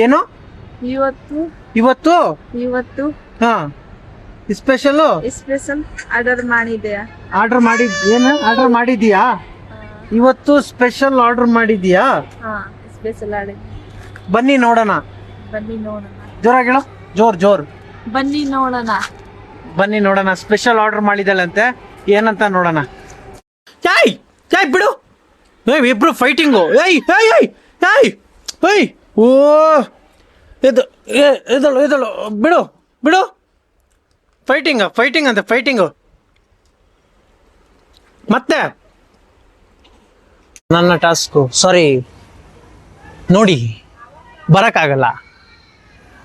ಏನು ಇವತ್ತು ಇವತ್ತು ಇವತ್ತು ಹಾ ಸ್ಪೆಷಲ್ ಸ್ಪೆಷಲ್ ಆರ್ಡರ್ ಮಾಡಿದೆಯಾ? ಏನು ಆರ್ಡರ್ ಮಾಡಿದೀಯಾ? ಇವತ್ತು ಸ್ಪೆಷಲ್ ಆರ್ಡರ್ ಮಾಡಿದೀಯಾ? ಹಾ ಸ್ಪೆಷಲ್ ಆರ್ಡರ್. ಬನ್ನಿ ನೋಡೋಣ. ಬನ್ನಿ ನೋಡೋಣ. ಜೋರಾಗಿ ಹೇಳು. ಜೋರ್ ಬನ್ನಿ ನೋಡೋಣ. ಬನ್ನಿ ನೋಡೋಣ. ಸ್ಪೆಷಲ್ ಆರ್ಡರ್ ಮಾಡಿದಾಳಂತೆ, ಏನಂತ ನೋಡೋಣ. ಏಯ್ ಏಯ್ ಬಿಡು, ಇಬ್ರು ಫೈಟಿಂಗು. ಏಯ್ ಏಯ್ ಏಯ್ ಏಯ್ ಏಯ್ ಓ ಎದಳು ಬಿಡು ಬಿಡು. ಫೈಟಿಂಗ್ ಅಂತೆ, ಫೈಟಿಂಗು. ಮತ್ತೆ ನನ್ನ ಟಾಸ್ಕು ಸಾರಿ ನೋಡಿ ಬರೋಕ್ಕಾಗಲ್ಲ,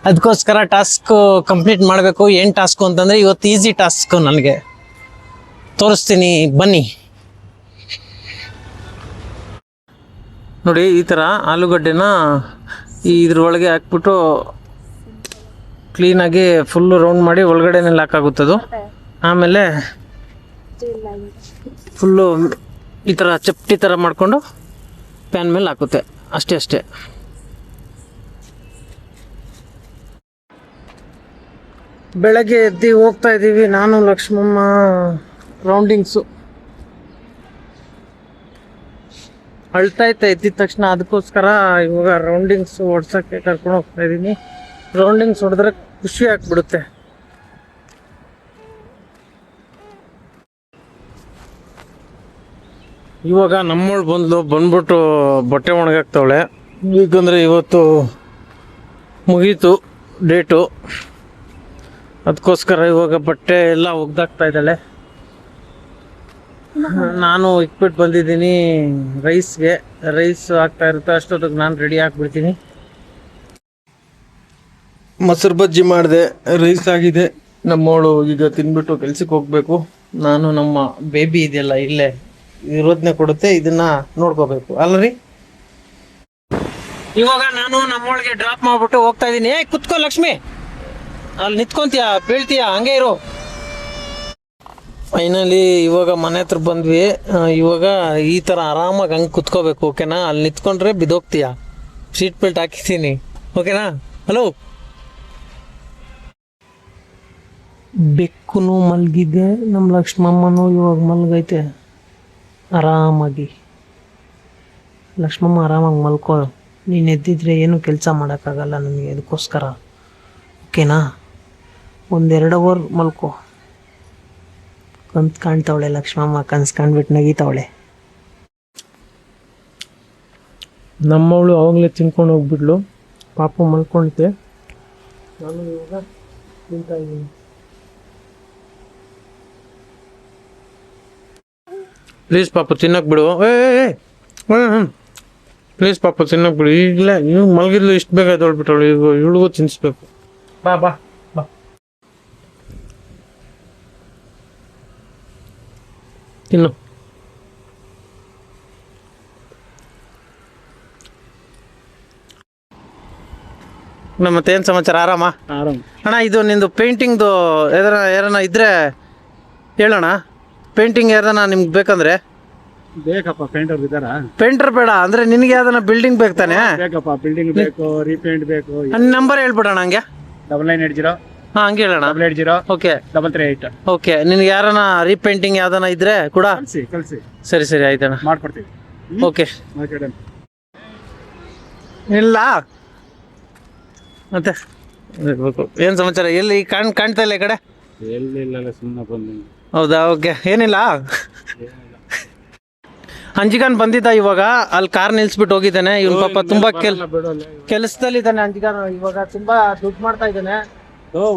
ಅದಕ್ಕೋಸ್ಕರ ಟಾಸ್ಕ್ ಕಂಪ್ಲೀಟ್ ಮಾಡಬೇಕು. ಏನು ಟಾಸ್ಕು ಅಂತಂದರೆ ಇವತ್ತು ಈಸಿ ಟಾಸ್ಕು ನನಗೆ ತೋರಿಸ್ತೀನಿ ಬನ್ನಿ. ನೋಡಿ ಈ ಥರ ಆಲೂಗಡ್ಡೆನ ಇದ್ರೊಳಗೆ ಹಾಕ್ಬಿಟ್ಟು ಕ್ಲೀನಾಗಿ ಫುಲ್ಲು ರೌಂಡ್ ಮಾಡಿ ಒಳಗಡೆನೆಲ್ಲ ಹಾಕಾಗುತ್ತದು. ಆಮೇಲೆ ಫುಲ್ಲು ಈ ಥರ ಚಪ್ಟಿ ಥರ ಮಾಡಿಕೊಂಡು ಪ್ಯಾನ್ ಮೇಲೆ ಹಾಕುತ್ತೆ, ಅಷ್ಟೇ. ಬೆಳಗ್ಗೆ ಎದ್ದು ಹೋಗ್ತಾ ಇದ್ದೀವಿ ನಾನು ಲಕ್ಷ್ಮಮ್ಮ ರೌಂಡಿಂಗ್ಸು. ಅಳ್ತಾ ಇತ್ತು ಎದ್ದಿದ ತಕ್ಷಣ, ಅದಕ್ಕೋಸ್ಕರ ಇವಾಗ ರೌಂಡಿಂಗ್ಸ್ ಓಡ್ಸೋಕ್ಕೆ ಕರ್ಕೊಂಡು ಹೋಗ್ತಾ ಇದ್ದೀನಿ. ರೌಂಡಿಂಗ್ಸ್ ಹೊಡೆದ್ರೆ ಖುಷಿ ಆಗ್ಬಿಡುತ್ತೆ. ಇವಾಗ ನಮ್ಮವಳು ಬಂದ್ಬಿಟ್ಟು ಬಟ್ಟೆ ಒಣಗಾಕ್ತಾವಳೆ. ಏಕೆಂದರೆ ಇವತ್ತು ಮುಗೀತು ಡೇಟು, ಅದಕ್ಕೋಸ್ಕರ ಇವಾಗ ಬಟ್ಟೆ ಎಲ್ಲ ಒಗ್ದಾಕ್ತಾ ಇದ್ದಾಳೆ. ನಾನು ಇಕ್ಬಿಟ್ಟು ಬಂದಿದ್ದೀನಿ ರೈಸ್ಗೆ. ರೈಸ್ ಆಗ್ತಾ ಇರುತ್ತೆ, ಅಷ್ಟೊತ್ತಿಗೆ ನಾನು ರೆಡಿ ಆಗಿಬಿಡ್ತೀನಿ. ಮೊಸರು ಬಜ್ಜಿ ಮಾಡಿದೆ, ರೈಸ್ ಆಗಿದೆ. ನಮ್ಮವಳು ಈಗ ತಿನ್ಬಿಟ್ಟು ಕೆಲ್ಸಕ್ಕೆ ಹೋಗ್ಬೇಕು. ನಾನು ನಮ್ಮ ಬೇಬಿ ಇದೆಯಲ್ಲ ಇಲ್ಲೇ ಇರೋದನ್ನೇ ಕೊಡುತ್ತೆ, ಇದನ್ನ ನೋಡ್ಕೋಬೇಕು ಅಲ್ರಿ. ಇವಾಗ ನಾನು ನಮ್ಮವಳಿಗೆ ಡ್ರಾಪ್ ಮಾಡ್ಬಿಟ್ಟು ಹೋಗ್ತಾ ಇದ್ದೀನಿ. ಕುತ್ಕೋ ಲಕ್ಷ್ಮಿ, ಅಲ್ಲಿ ನಿಂತ್ಕೊಂತೀಯ ಬೀಳ್ತೀಯ, ಹಂಗೆ ಇರು. ಫೈನಲಿ ಇವಾಗ ಮನೆ ಹತ್ರ ಬಂದ್ವಿ. ಇವಾಗ ಈ ಥರ ಆರಾಮಾಗಿ ಹಂಗೆ ಕುತ್ಕೋಬೇಕು, ಓಕೆನಾ? ಅಲ್ಲಿ ನಿಂತ್ಕೊಂಡ್ರೆ ಬಿದ್ದೋಗ್ತೀಯ. ಸೀಟ್ ಬೆಲ್ಟ್ ಹಾಕಿದ್ದೀನಿ, ಓಕೆನಾ? ಹಲೋ. ಬೆಕ್ಕುನು ಮಲಗಿದೆ, ನಮ್ಮ ಲಕ್ಷ್ಮಮ್ಮನೂ ಇವಾಗ ಮಲಗೈತೆ ಆರಾಮಾಗಿ. ಲಕ್ಷ್ಮಮ್ಮ ಆರಾಮಾಗಿ ಮಲ್ಕೋ, ನೀನು ಎದ್ದಿದ್ರೆ ಏನು ಕೆಲಸ ಮಾಡೋಕ್ಕಾಗಲ್ಲ ನನಗೆ, ಅದಕ್ಕೋಸ್ಕರ ಓಕೆನಾ? 1-2 ಅವರ್ ಮಲ್ಕೋ. ಕನ್ಸು ಕಾಣ್ತಾವಳೆ ಲಕ್ಷ್ಮಮ್ಮ, ಕನ್ಸು ಕಾಣ್ಬಿಟ್ಟು ನಗೀತಾವಳೆ. ನಮ್ಮವಳು ಅವಾಗಲೇ ತಿನ್ಕೊಂಡು ಹೋಗ್ಬಿಡ್ಲು, ಪಾಪು ಮಲ್ಕೊಂಡಿದ್ದೆ. ನಾನು ಇವಾಗ ತಿಂತಾ ಇದ್ದೀನಿ. ಪ್ಲೀಸ್ ಪಾಪು ತಿನ್ನಕ್ಕೆ ಬಿಡು. ಪ್ಲೀಸ್ ಪಾಪು ತಿನ್ನಕ್ಕೆ ಬಿಡು. ಈಗಲೇ ನೀವು ಮಲಗಿದ್ಲು, ಇಷ್ಟು ಬೇಗ ಎದ್ದೊಳ್ಬಿಟ್ಟವಳು, ಈಗ ಇವಳಿಗೂ ತಿನ್ನಿಸ್ಬೇಕು. ಬಾ ಬಾ ಬಾ, ತಿನ್ನು. ಮತ್ತೇನು ಸಮಾಚಾರ? ಆರಾಮ ಅಣ್ಣ. ಇದು ನಿಂದು ಪೇಂಟಿಂಗ್ದು ಯಾರನ್ನ ಇದ್ರೆ ಹೇಳೋಣ. ಪೇಂಟಿಂಗ್ ಯಾರನ್ನ ನಿಮ್ಗೆ ಬೇಕಂದ್ರೆ? ಬೇಕಪ್ಪ, ಪೇಂಟರ್ ಇದ್ದಾರಾ? ಪೇಂಟರ್ ಬೇಡ ಅಂದ್ರೆ ನಿನಗೆ ಯಾವ್ದನ್ನ ಬಿಲ್ಡಿಂಗ್ ಬೇಕು ತಾನೆ? ಬೇಕಪ್ಪ, ಬಿಲ್ಡಿಂಗ್ ಬೇಕು, ರೀಪೇಂಟ್ ಬೇಕು. ನಂಬರ್ ಹೇಳ್ಬಿಡೋಣ ಹಂಗೆ. 9980. ಹಾಂ ಹಂಗೆ ಹೇಳೋಣ. 880. ಓಕೆ 338. ಓಕೆ. ನಿನ್ಗೆ ಯಾರನ್ನ ರೀಪೇಂಟಿಂಗ್ ಯಾವ್ದನ್ನ ಇದ್ರೆ ಕೂಡ ಕಳಿಸಿ. ಸರಿ ಆಯ್ತಣ್ಣ, ಮಾಡ್ಕೊಡ್ತೀವಿ. ಓಕೆ. ಇಲ್ಲ ಮತ್ತೆ ಏನು ಸಮಾಚಾರ? ಎಲ್ಲಿ ಕಾಣ್ತಾ ಇಲ್ಲ ಈ ಕಡೆ? ಎಲ್ಲಿಲ್ಲ, ಸುಮ್ಮನೆ ಬಂದು. ಹೌದಾ? ಓಕೆ. ಏನಿಲ್ಲ, ಅಂಜಿಗಾನ್ ಬಂದಿದ್ದ ಇವಾಗ. ಅಲ್ಲಿ ಕಾರ್ ನಿಲ್ಸ್ಬಿಟ್ಟು ಹೋಗಿದ್ದಾನೆ. ಇವನ್ ಪಾಪ ತುಂಬಾ ಕೆಲಸದಲ್ಲಿ ಇದ್ದಾನೆ. ಅಂಜಿಗಾನ್ ಇವಾಗ ತುಂಬಾ ದುಡ್ಡು ಮಾಡ್ತಾ ಇದ್ದಾನೆ.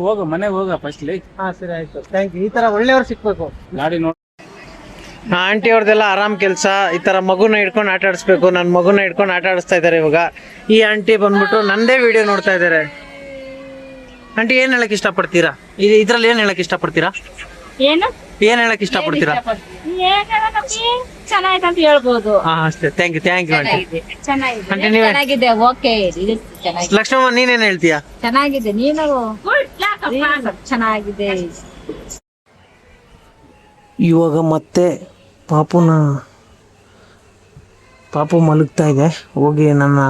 ಹೋಗ ಮನೆಗೆ ಹೋಗ ಫಸ್ಟ್. ಹಾ ಸರಿ ಆಯ್ತು, ಥ್ಯಾಂಕ್ ಯು. ಈ ತರ ಒಳ್ಳೆಯವ್ರು ಸಿಕ್ಬೇಕು. ಗಾಡಿ ನೋಡಿ. ಆಂಟಿ ಅವ್ರದ್ದೆಲ್ಲ ಆರಾಮ್ ಕೆಲಸ. ಈ ತರ ಮಗುನ ಹಿಡ್ಕೊಂಡು ಆಟ ಆಡಿಸ್ಬೇಕು. ನನ್ನ ಮಗುನ ಹಿಡ್ಕೊಂಡು ಆಟ ಆಡಿಸ್ತಾ ಇದ್ದಾರೆ ಇವಾಗ. ಈ ಆಂಟಿ ಬಂದ್ಬಿಟ್ಟು ನಂದೇ ವಿಡಿಯೋ ನೋಡ್ತಾ ಇದ್ದಾರೆ. ಆಂಟಿ ಏನ್ ಹೇಳಕ್ ಇಷ್ಟಪಡ್ತೀರಾ? ಇದ್ರಲ್ಲಿ ಏನ್ ಹೇಳಕ್ ಇಷ್ಟಪಡ್ತೀರಾ? ಏನ್ ಹೇಳಕ್ ಇಷ್ಟಪಡ್ತೀರಾ? ಚೆನ್ನಾಗಿತ್ತು ಹೇಳ್ಬೋದು. ಹಾ ಅಷ್ಟೇ. Thank you aunty. ಚೆನ್ನಾಗಿದೆ. ಓಕೆ. ಲಕ್ಷ್ಮಮ್ಮ ನೀನೇನ್ ಹೇಳ್ತೀಯಾ? ಚೆನ್ನಾಗಿದೆ. ನೀನು ಚೆನ್ನಾಗಿದೆ. ಇವಾಗ ಮತ್ತೆ ಪಾಪು ಮಲಗ್ತಾ ಇದೆ. ಹೋಗಿ ನನ್ನ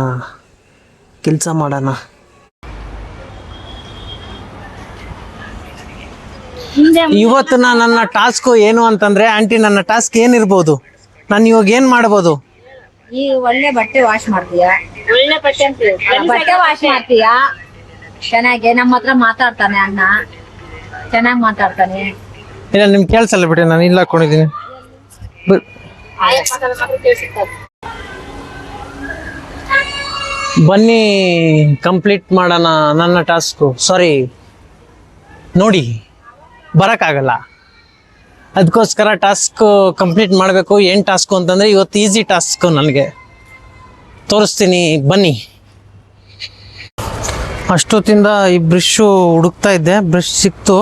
ಕೆಲಸ ಮಾಡೋಣ. ಹಿಂದೆ ಇವತ್ತು ನನ್ನ ಟಾಸ್ಕ್ ಏನು ಅಂತಂದ್ರೆ ಆಂಟಿ, ನನ್ನ ಟಾಸ್ಕ್ ಏನಿರ್ಬೋದು? ನಾನು ಇವಾಗ ಏನ್ ಮಾಡ್ಬೋದು? ಈ ಒಳ್ಳೆ ಬಟ್ಟೆ ವಾಶ್ ಮಾಡ್ತೀಯಾ? ಒಳ್ಳೆ ಬಟ್ಟೆ ವಾಶ್ ಮಾಡ್ತೀಯಾ? ಚೆನ್ನಾಗಿ ನಮ್ಮ ಹತ್ರ ಮಾತಾಡ್ತಾನೆ ಅಣ್ಣ, ಚೆನ್ನಾಗಿ ಮಾತಾಡ್ತಾನೆ. ಇಲ್ಲ ನಿಮ್ಗೆ ಕೇಳಿಸಲ್ಲ ಬಿಡಿ, ನಾನು ಇಲ್ಲ ಹಾಕೊಂಡಿದ್ದೀನಿ. ಬನ್ನಿ ಕಂಪ್ಲೀಟ್ ಮಾಡೋಣ ನನ್ನ ಟಾಸ್ಕು. ಸಾರಿ ನೋಡಿ ಬರೋಕ್ಕಾಗಲ್ಲ, ಅದಕ್ಕೋಸ್ಕರ ಟಾಸ್ಕ್ ಕಂಪ್ಲೀಟ್ ಮಾಡಬೇಕು. ಏನು ಟಾಸ್ಕು ಅಂತಂದರೆ ಇವತ್ತು ಈಸಿ ಟಾಸ್ಕು, ನನಗೆ ತೋರಿಸ್ತೀನಿ ಬನ್ನಿ. ಅಷ್ಟೊತ್ತಿಂದ ಈ ಬ್ರಷು ಹುಡುಕ್ತಾ ಇದ್ದೆ, ಬ್ರಷ್ ಸಿಕ್ತು.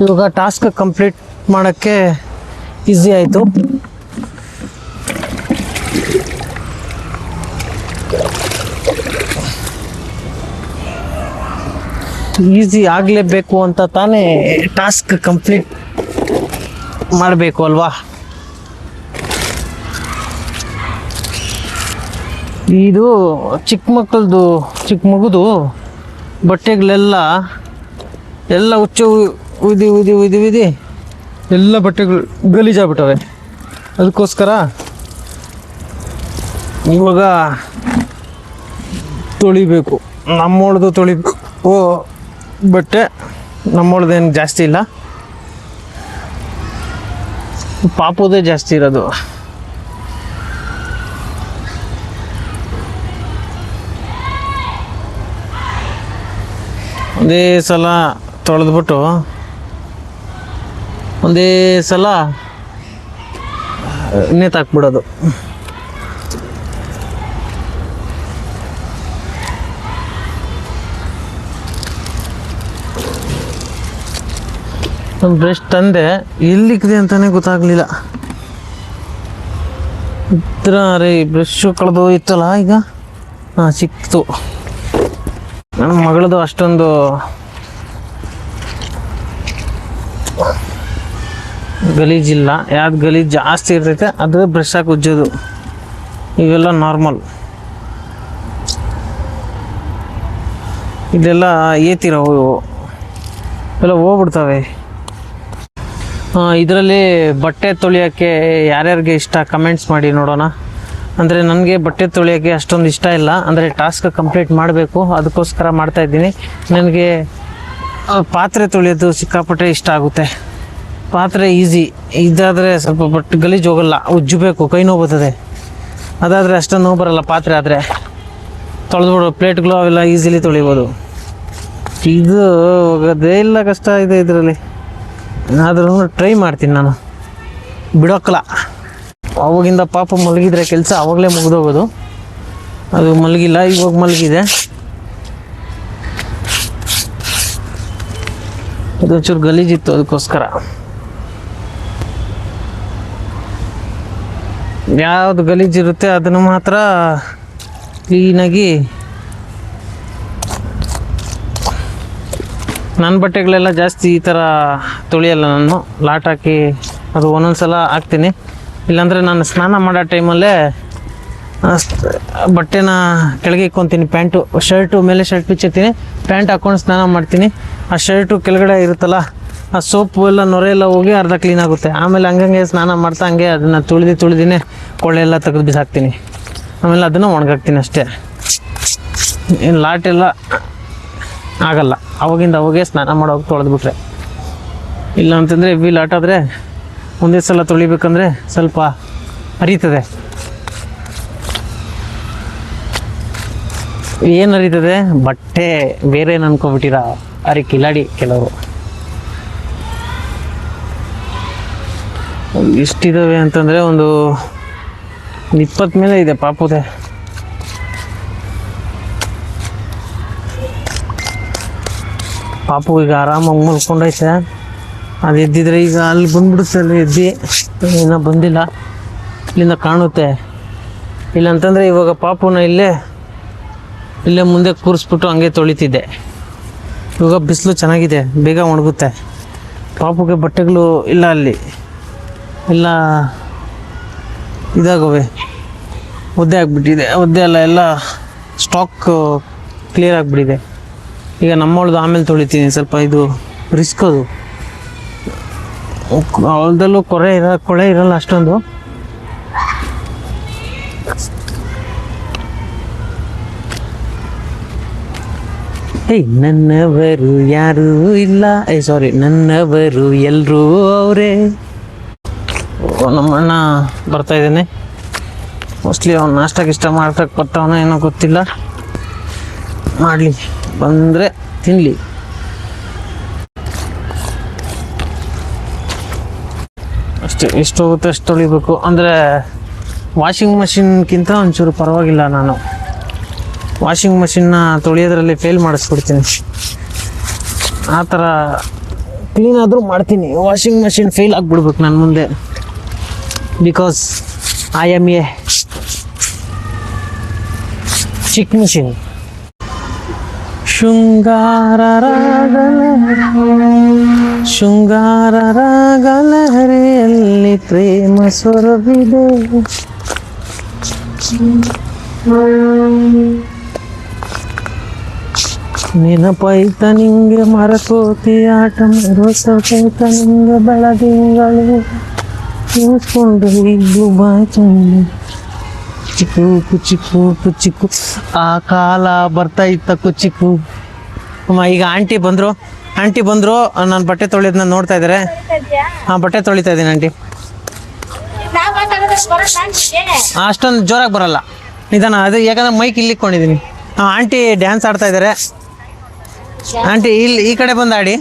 ಇವಾಗ ಟಾಸ್ಕ್ ಕಂಪ್ಲೀಟ್ ಮಾಡೋಕ್ಕೆ ಈಸಿ ಆಯಿತು. ಈಸಿ ಆಗಲೇಬೇಕು ಅಂತ ತಾನೇ ಟಾಸ್ಕ್ ಕಂಪ್ಲೀಟ್ ಮಾಡಬೇಕು ಅಲ್ವಾ? ಇದು ಚಿಕ್ಕ ಮಗುದು ಬಟ್ಟೆಗಳೆಲ್ಲ ಹುಚ್ಚು ಉಯ್ದಿ ಎಲ್ಲ ಬಟ್ಟೆಗಳು ಗಲೀಜಾಗ್ಬಿಟ್ಟವೆ. ಅದಕ್ಕೋಸ್ಕರ ಇವಾಗ ತೊಳಿಬೇಕು, ನಮ್ಮೊಳ್ದು ತೊಳಿಬೇಕು. ಬಟ್ಟೆ ನಮ್ಮೊಳ್ದೇನು ಜಾಸ್ತಿ ಇಲ್ಲ, ಪಾಪುದೇ ಜಾಸ್ತಿ ಇರೋದು. ಒಂದೇ ಸಲ ತೊಳೆದ್ಬಿಟ್ಟು ಒಂದೇ ಸಲ ನೇತಾಕ್ಬಿಡೋದು. ಬ್ರಷ್ ತಂದೆ, ಎಲ್ಲಿಕ್ಕಿದೆ ಅಂತಾನೆ ಗೊತ್ತಾಗ್ಲಿಲ್ಲ. ರೀ ಬ್ರಷ್ ಕಳೆದು ಇತ್ತಲ್ಲ, ಈಗ ಸಿಕ್ತು. ನನ್ನ ಮಗಳದು ಅಷ್ಟೊಂದು ಗಲೀಜಿಲ್ಲ, ಯಾವ್ದು ಗಲೀಜು ಜಾಸ್ತಿ ಇರ್ತೈತೆ ಅದು ಬ್ರಷ್ ಹಾಕಿ ಉಜ್ಜೋದು. ಇವೆಲ್ಲ ನಾರ್ಮಲ್, ಇದೆಲ್ಲ ಏತಿರೋವು ಎಲ್ಲ ಹೋಗ್ಬಿಡ್ತವೆ. ಇದರಲ್ಲಿ ಬಟ್ಟೆ ತೊಳೆಯೋಕ್ಕೆ ಯಾರ್ಯಾರಿಗೆ ಇಷ್ಟ ಕಮೆಂಟ್ಸ್ ಮಾಡಿ ನೋಡೋಣ. ಅಂದರೆ ನನಗೆ ಬಟ್ಟೆ ತೊಳೆಯೋಕ್ಕೆ ಅಷ್ಟೊಂದು ಇಷ್ಟ ಇಲ್ಲ, ಅಂದರೆ ಟಾಸ್ಕ್ ಕಂಪ್ಲೀಟ್ ಮಾಡಬೇಕು, ಅದಕ್ಕೋಸ್ಕರ ಮಾಡ್ತಾಯಿದ್ದೀನಿ. ನನಗೆ ಪಾತ್ರೆ ತೊಳೆಯೋದು ಸಿಕ್ಕಾಪಟ್ಟೆ ಇಷ್ಟ ಆಗುತ್ತೆ. ಪಾತ್ರೆ ಈಸಿ, ಇದಾದರೆ ಸ್ವಲ್ಪ ಬಟ್ಟೆ ಗಲೀಜು ಹೋಗಲ್ಲ, ಉಜ್ಜಬೇಕು, ಕೈ ನೋವು ಬರ್ತದೆ. ಅದಾದರೆ ಅಷ್ಟೊಂದು ನೋವು ಬರಲ್ಲ. ಪಾತ್ರೆ ಆದರೆ ತೊಳೆದ್ಬಿಡು, ಪ್ಲೇಟ್ಗಳು ಅವೆಲ್ಲ ಈಸಿಲಿ ತೊಳಿಬೋದು. ಇದು ಹೋಗೋದೇ ಇಲ್ಲ, ಕಷ್ಟ ಇದೆ ಇದರಲ್ಲಿ. ಆದ್ರೂ ಟ್ರೈ ಮಾಡ್ತೀನಿ ನಾನು, ಬಿಡೋಕ್ಕಲ್ಲ. ಅವಾಗಿಂದ ಪಾಪ ಮಲಗಿದ್ರೆ ಕೆಲಸ ಆವಾಗಲೇ ಮುಗಿದೋಗೋದು. ಅದು ಮಲಗಿಲ್ಲ, ಇವಾಗ ಮಲಗಿದೆ. ಇದೊಂಚೂರು ಗಲೀಜಿತ್ತು, ಅದಕ್ಕೋಸ್ಕರ. ಯಾವುದು ಗಲೀಜಿರುತ್ತೆ ಅದನ್ನು ಮಾತ್ರ ಕ್ಲೀನಾಗಿ. ನನ್ನ ಬಟ್ಟೆಗಳೆಲ್ಲ ಜಾಸ್ತಿ ಈ ಥರ ತೊಳೆಯಲ್ಲ ನಾನು, ಲಾಟ್ ಹಾಕಿ ಅದು ಒಂದೊಂದು ಸಲ ಹಾಕ್ತೀನಿ. ಇಲ್ಲಾಂದರೆ ನಾನು ಸ್ನಾನ ಮಾಡೋ ಟೈಮಲ್ಲೇ ಬಟ್ಟೆನ ಕೆಳಗೆ ಇಕ್ಕೊತೀನಿ. ಪ್ಯಾಂಟು ಶರ್ಟು ಮೇಲೆ ಶರ್ಟ್ ಬಿಚ್ಚಿರ್ತೀನಿ, ಪ್ಯಾಂಟ್ ಹಾಕ್ಕೊಂಡು ಸ್ನಾನ ಮಾಡ್ತೀನಿ. ಆ ಶರ್ಟು ಕೆಳಗಡೆ ಇರುತ್ತಲ್ಲ, ಆ ಸೋಪು ಎಲ್ಲ ನೊರೆ ಎಲ್ಲ ಹೋಗಿ ಅರ್ಧ ಕ್ಲೀನ್ ಆಗುತ್ತೆ. ಆಮೇಲೆ ಹಂಗಂಗೆ ಸ್ನಾನ ಮಾಡ್ತಾ ಹಂಗೆ ಅದನ್ನು ತುಳಿದಿನೇ ಕೊಳ್ಳೆ ಎಲ್ಲ ತೆಗೆದು ಬಿಸಾಕ್ತೀನಿ. ಆಮೇಲೆ ಅದನ್ನು ಒಣಗಾಕ್ತೀನಿ ಅಷ್ಟೇ. ಏನು ಲಾಟೆಲ್ಲ ಆಗಲ್ಲ, ಅವಾಗಿಂದ ಅವಾಗೇ ಸ್ನಾನ ಮಾಡೋಗಿ ತೊಳೆದ್ಬಿಟ್ರೆ. ಇಲ್ಲ ಅಂತಂದರೆ ಹೆವಿ ಲಾಟಾದರೆ ಒಂದೇ ಸಲ ತೊಳಿಬೇಕಂದ್ರೆ ಸ್ವಲ್ಪ ಹರಿತದೆ. ಏನು ಹರಿತದೆ? ಬಟ್ಟೆ ಬೇರೆ ಅನ್ಕೊಬಿಟ್ಟಿರ ಕಿಲಾಡಿ ಕೆಲವರು. ಎಷ್ಟಿದ್ದಾವೆ ಅಂತಂದರೆ ಒಂದು 20 ಮೇಲೆ ಇದೆ ಪಾಪುದೆ. ಪಾಪು ಈಗ ಆರಾಮಾಗಿ ಮಲ್ಕೊಂಡೈತೆ. ಅದು ಎದ್ದಿದ್ರೆ ಈಗ ಅಲ್ಲಿ ಬಂದ್ಬಿಡುತ್ತೆ, ಅಲ್ಲಿ ಎದ್ದು ಇನ್ನೂ ಬಂದಿಲ್ಲ, ಇಲ್ಲಿಂದ ಕಾಣುತ್ತೆ. ಇಲ್ಲಂತಂದರೆ ಇವಾಗ ಪಾಪುನ ಇಲ್ಲೇ ಮುಂದೆ ಕೂರಿಸ್ಬಿಟ್ಟು ಹಂಗೆ ತೊಳಿತಿದ್ದೆ. ಇವಾಗ ಬಿಸಿಲು ಚೆನ್ನಾಗಿದೆ, ಬೇಗ ಒಣಗುತ್ತೆ. ಪಾಪುಗೆ ಬಟ್ಟೆಗಳು ಇಲ್ಲ, ಅಲ್ಲಿ ಎಲ್ಲ ಇದಾಗವೆ, ಒದ್ದೆ ಆಗಿಬಿಟ್ಟಿದೆ. ಒದ್ದೆ ಎಲ್ಲ ಸ್ಟಾಕ್ ಕ್ಲಿಯರ್ ಆಗಿಬಿಟ್ಟಿದೆ. ಈಗ ನಮ್ಮೊಳ್ದು ಆಮೇಲೆ ತೊಳಿತೀನಿ, ಸ್ವಲ್ಪ ಇದು ರಿಸ್ಕ್ ಅದು. ಹೊಲದಲ್ಲೂ ಕೊಳೆ ಇರಲ್ಲ ಅಷ್ಟೊಂದು. ಏಯ್ ನನ್ನವರು ಯಾರೂ ಇಲ್ಲ, ಸಾರಿ ನನ್ನವರು ಎಲ್ಲರೂ ಅವರೇ. ನಮ್ಮಣ್ಣ ಬರ್ತಾ ಇದ್ದಾನೆ, ಮೋಸ್ಟ್ಲಿ ಅವ್ನು ನಾಷ್ಟಕ್ಕೆ ಇಷ್ಟ ಮಾಡ್ಸಕ್ಕೆ ಬರ್ತಾವನೋ ಏನೋ ಗೊತ್ತಿಲ್ಲ. ಮಾಡಲಿ, ಬಂದರೆ ತಿನ್ನಲಿ. ಅಷ್ಟೇ, ಎಷ್ಟು ಹೋಗುತ್ತೆ ಅಷ್ಟು ತೊಳಿಬೇಕು. ಅಂದರೆ ವಾಷಿಂಗ್ ಮಷಿನ್ಗಿಂತ ಒಂಚೂರು ಪರವಾಗಿಲ್ಲ, ನಾನು ವಾಷಿಂಗ್ ಮಷಿನ್ನ ತೊಳೆಯೋದ್ರಲ್ಲಿ ಫೇಲ್ ಮಾಡಿಸ್ಬಿಡ್ತೀನಿ. ಆ ಥರ ಕ್ಲೀನ್ ಆದರೂ ಮಾಡ್ತೀನಿ, ವಾಷಿಂಗ್ ಮಷಿನ್ ಫೇಲ್ ಆಗಿಬಿಡ್ಬೇಕು ನನ್ನ ಮುಂದೆ. ಬಿಕಾಸ್ ಐ ಆಮ್ ಎ ಚಿಕ್ಕ ಮಿಷಿನ್. ಶೃಂಗಾರ ಗಲಹರಿಯಲ್ಲಿ ಪ್ರೇಮ ಸ್ವರವಿದೆ. ನೆನಪೈತ ನಿಂಗೆ ಮರಕೋತಿ ಆಟ ಮರೋಸೈತ ನಿಂಗೆ ಬೆಳದಿಂಗಳು ಕೂತ್ಕೊಂಡು ಇದ್ದು ಬಾಚಂಡು ಚಿಕ್ಕು ಚಿಕ್ಕು ಆ ಕಾಲ ಬರ್ತಾ ಇತ್ತ ಕುಚಿಕ್ಕು. ಅಮ್ಮ ಈಗ ಆಂಟಿ ಬಂದರು ನಾನು ಬಟ್ಟೆ ತೊಳೆಯೋದನ್ನ ನೋಡ್ತಾ ಇದ್ದಾರೆ. ಹಾಂ, ಬಟ್ಟೆ ತೊಳಿತಾ ಇದ್ದೀನಿ ಆಂಟಿ. ಅಷ್ಟೊಂದು ಜೋರಾಗಿ ಬರಲ್ಲ, ನಿಧಾನ. ಅದು ಯಾಕಂದ್ರೆ ಮೈಕ್ ಇಲ್ಲಿ ಇಟ್ಕೊಂಡಿದ್ದೀನಿ. ಹಾಂ, ಆಂಟಿ ಡ್ಯಾನ್ಸ್ ಆಡ್ತಾ ಇದ್ದಾರೆ. ಆಂಟಿ ಇಲ್ಲಿ ಈ ಕಡೆ ಬಂದು ಆಡಿ,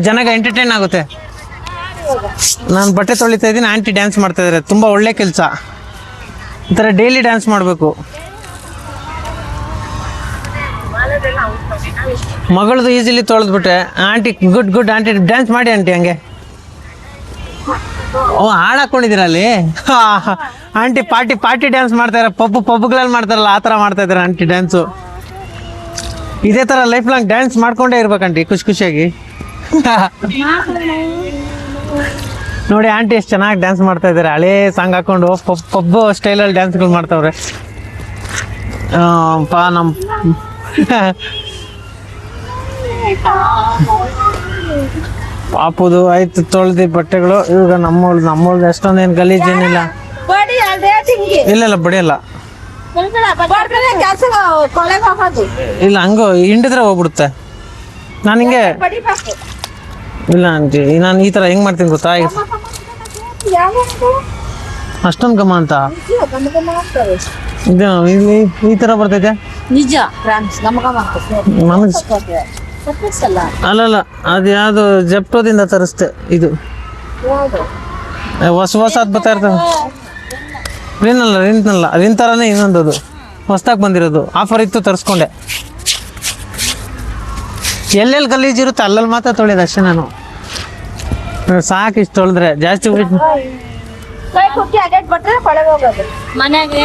ಜನಗೆ ಎಂಟರ್ಟೈನ್ ಆಗುತ್ತೆ. ನಾನು ಬಟ್ಟೆ ತೊಳಿತಾ ಇದ್ದೀನಿ, ಆಂಟಿ ಡ್ಯಾನ್ಸ್ ಮಾಡ್ತಾ ಇದ್ದಾರೆ. ತುಂಬ ಒಳ್ಳೆ ಕೆಲಸ. ಈ ಥರ ಡೈಲಿ ಡ್ಯಾನ್ಸ್ ಮಾಡಬೇಕು. ಮಗಳದು ಈಸಿಲಿ ತೊಳೆದ್ಬಿಟ್ಟೆ. ಆಂಟಿ ಗುಡ್ ಆಂಟಿ ಡ್ಯಾನ್ಸ್ ಮಾಡಿ ಆಂಟಿ. ಹಂಗೆ ಓ, ಹಾಡು ಹಾಕೊಂಡಿದ್ದೀರ ಅಲ್ಲಿ. ಆಂಟಿ ಪಾರ್ಟಿ ಡ್ಯಾನ್ಸ್ ಮಾಡ್ತಾರೆ, ಪಬ್ಗಳಲ್ಲಿ ಮಾಡ್ತಾರಲ್ಲ ಆ ಥರ ಮಾಡ್ತಾ ಇದ್ದಾರೆ ಆಂಟಿ ಡ್ಯಾನ್ಸು. ಇದೇ ಥರ ಲೈಫ್ ಲಾಂಗ್ ಡ್ಯಾನ್ಸ್ ಮಾಡ್ಕೊಂಡೇ ಇರ್ಬೇಕಂಟಿ, ಖುಷಿಯಾಗಿ. ನೋಡಿ ಆಂಟಿ ಎಷ್ಟು ಚೆನ್ನಾಗಿ ಡ್ಯಾನ್ಸ್ ಮಾಡ್ತಾ ಇದ್ದಾರೆ. ಹಳೇ ಸಾಂಗ್ ಹಾಕೊಂಡು ಪಬ್ ಸ್ಟೈಲಲ್ಲಿ ಡ್ಯಾನ್ಸ್ಗಳು ಮಾಡ್ತಾವ್ರೆ. ನಮ್ಮ ಪಾಪುದು ಆಯ್ತು ತೊಳೆದಿ ಬಟ್ಟೆಗಳು. ಇವಾಗ ನಮ್ಮೊಳ್ದು ಅಷ್ಟೊಂದೇನು ಗಲೀಜೇನಿಲ್ಲ. ಇಲ್ಲ ಬಡಿಯಲ್ಲ. ಇಲ್ಲ, ಹಂಗೋ ಹಿಂಡಿದ್ರೆ ಹೋಗ್ಬಿಡುತ್ತೆ. ನಾನು ಹಿಂಗೆ ಇಲ್ಲ ಆಂಟಿ, ನಾನು ಈ ಥರ ಹೆಂಗೆ ಮಾಡ್ತೀನಿ ಗೊತ್ತಾ? ಅಷ್ಟೊಂದು ಗಮ ಅಂತ ಇದು ಈ ಥರ ಬರ್ತೈತೆ. ನಿಜ ಅಲ್ಲಲ್ಲ, ಅದು ಯಾವುದು ಜೆಪ್ಟೋದಿಂದ ತರಿಸ್ತೆ. ಇದು ಹೊಸದು ಬರ್ತಾ ಇರ್ತದೆ. ರಿನ್ ಥರನೇ ಇನ್ನೊಂದು, ಅದು ಹೊಸ್ದಾಗಿ ಬಂದಿರೋದು. ಆಫರ್ ಇತ್ತು, ತರಿಸ್ಕೊಂಡೆ. ಎಲ್ಲೆಲ್ಲಿ ಗಲೀಜಿರುತ್ತೆ ಅಲ್ಲಲ್ಲಿ ಮಾತ್ರ ತೊಳೆಯೋದು ಅಷ್ಟೇ. ನಾನು ಸಾಕು ಇಷ್ಟು ತೊಳೆದ್ರೆ. ಜಾಸ್ತಿ ಮನೆಗೆ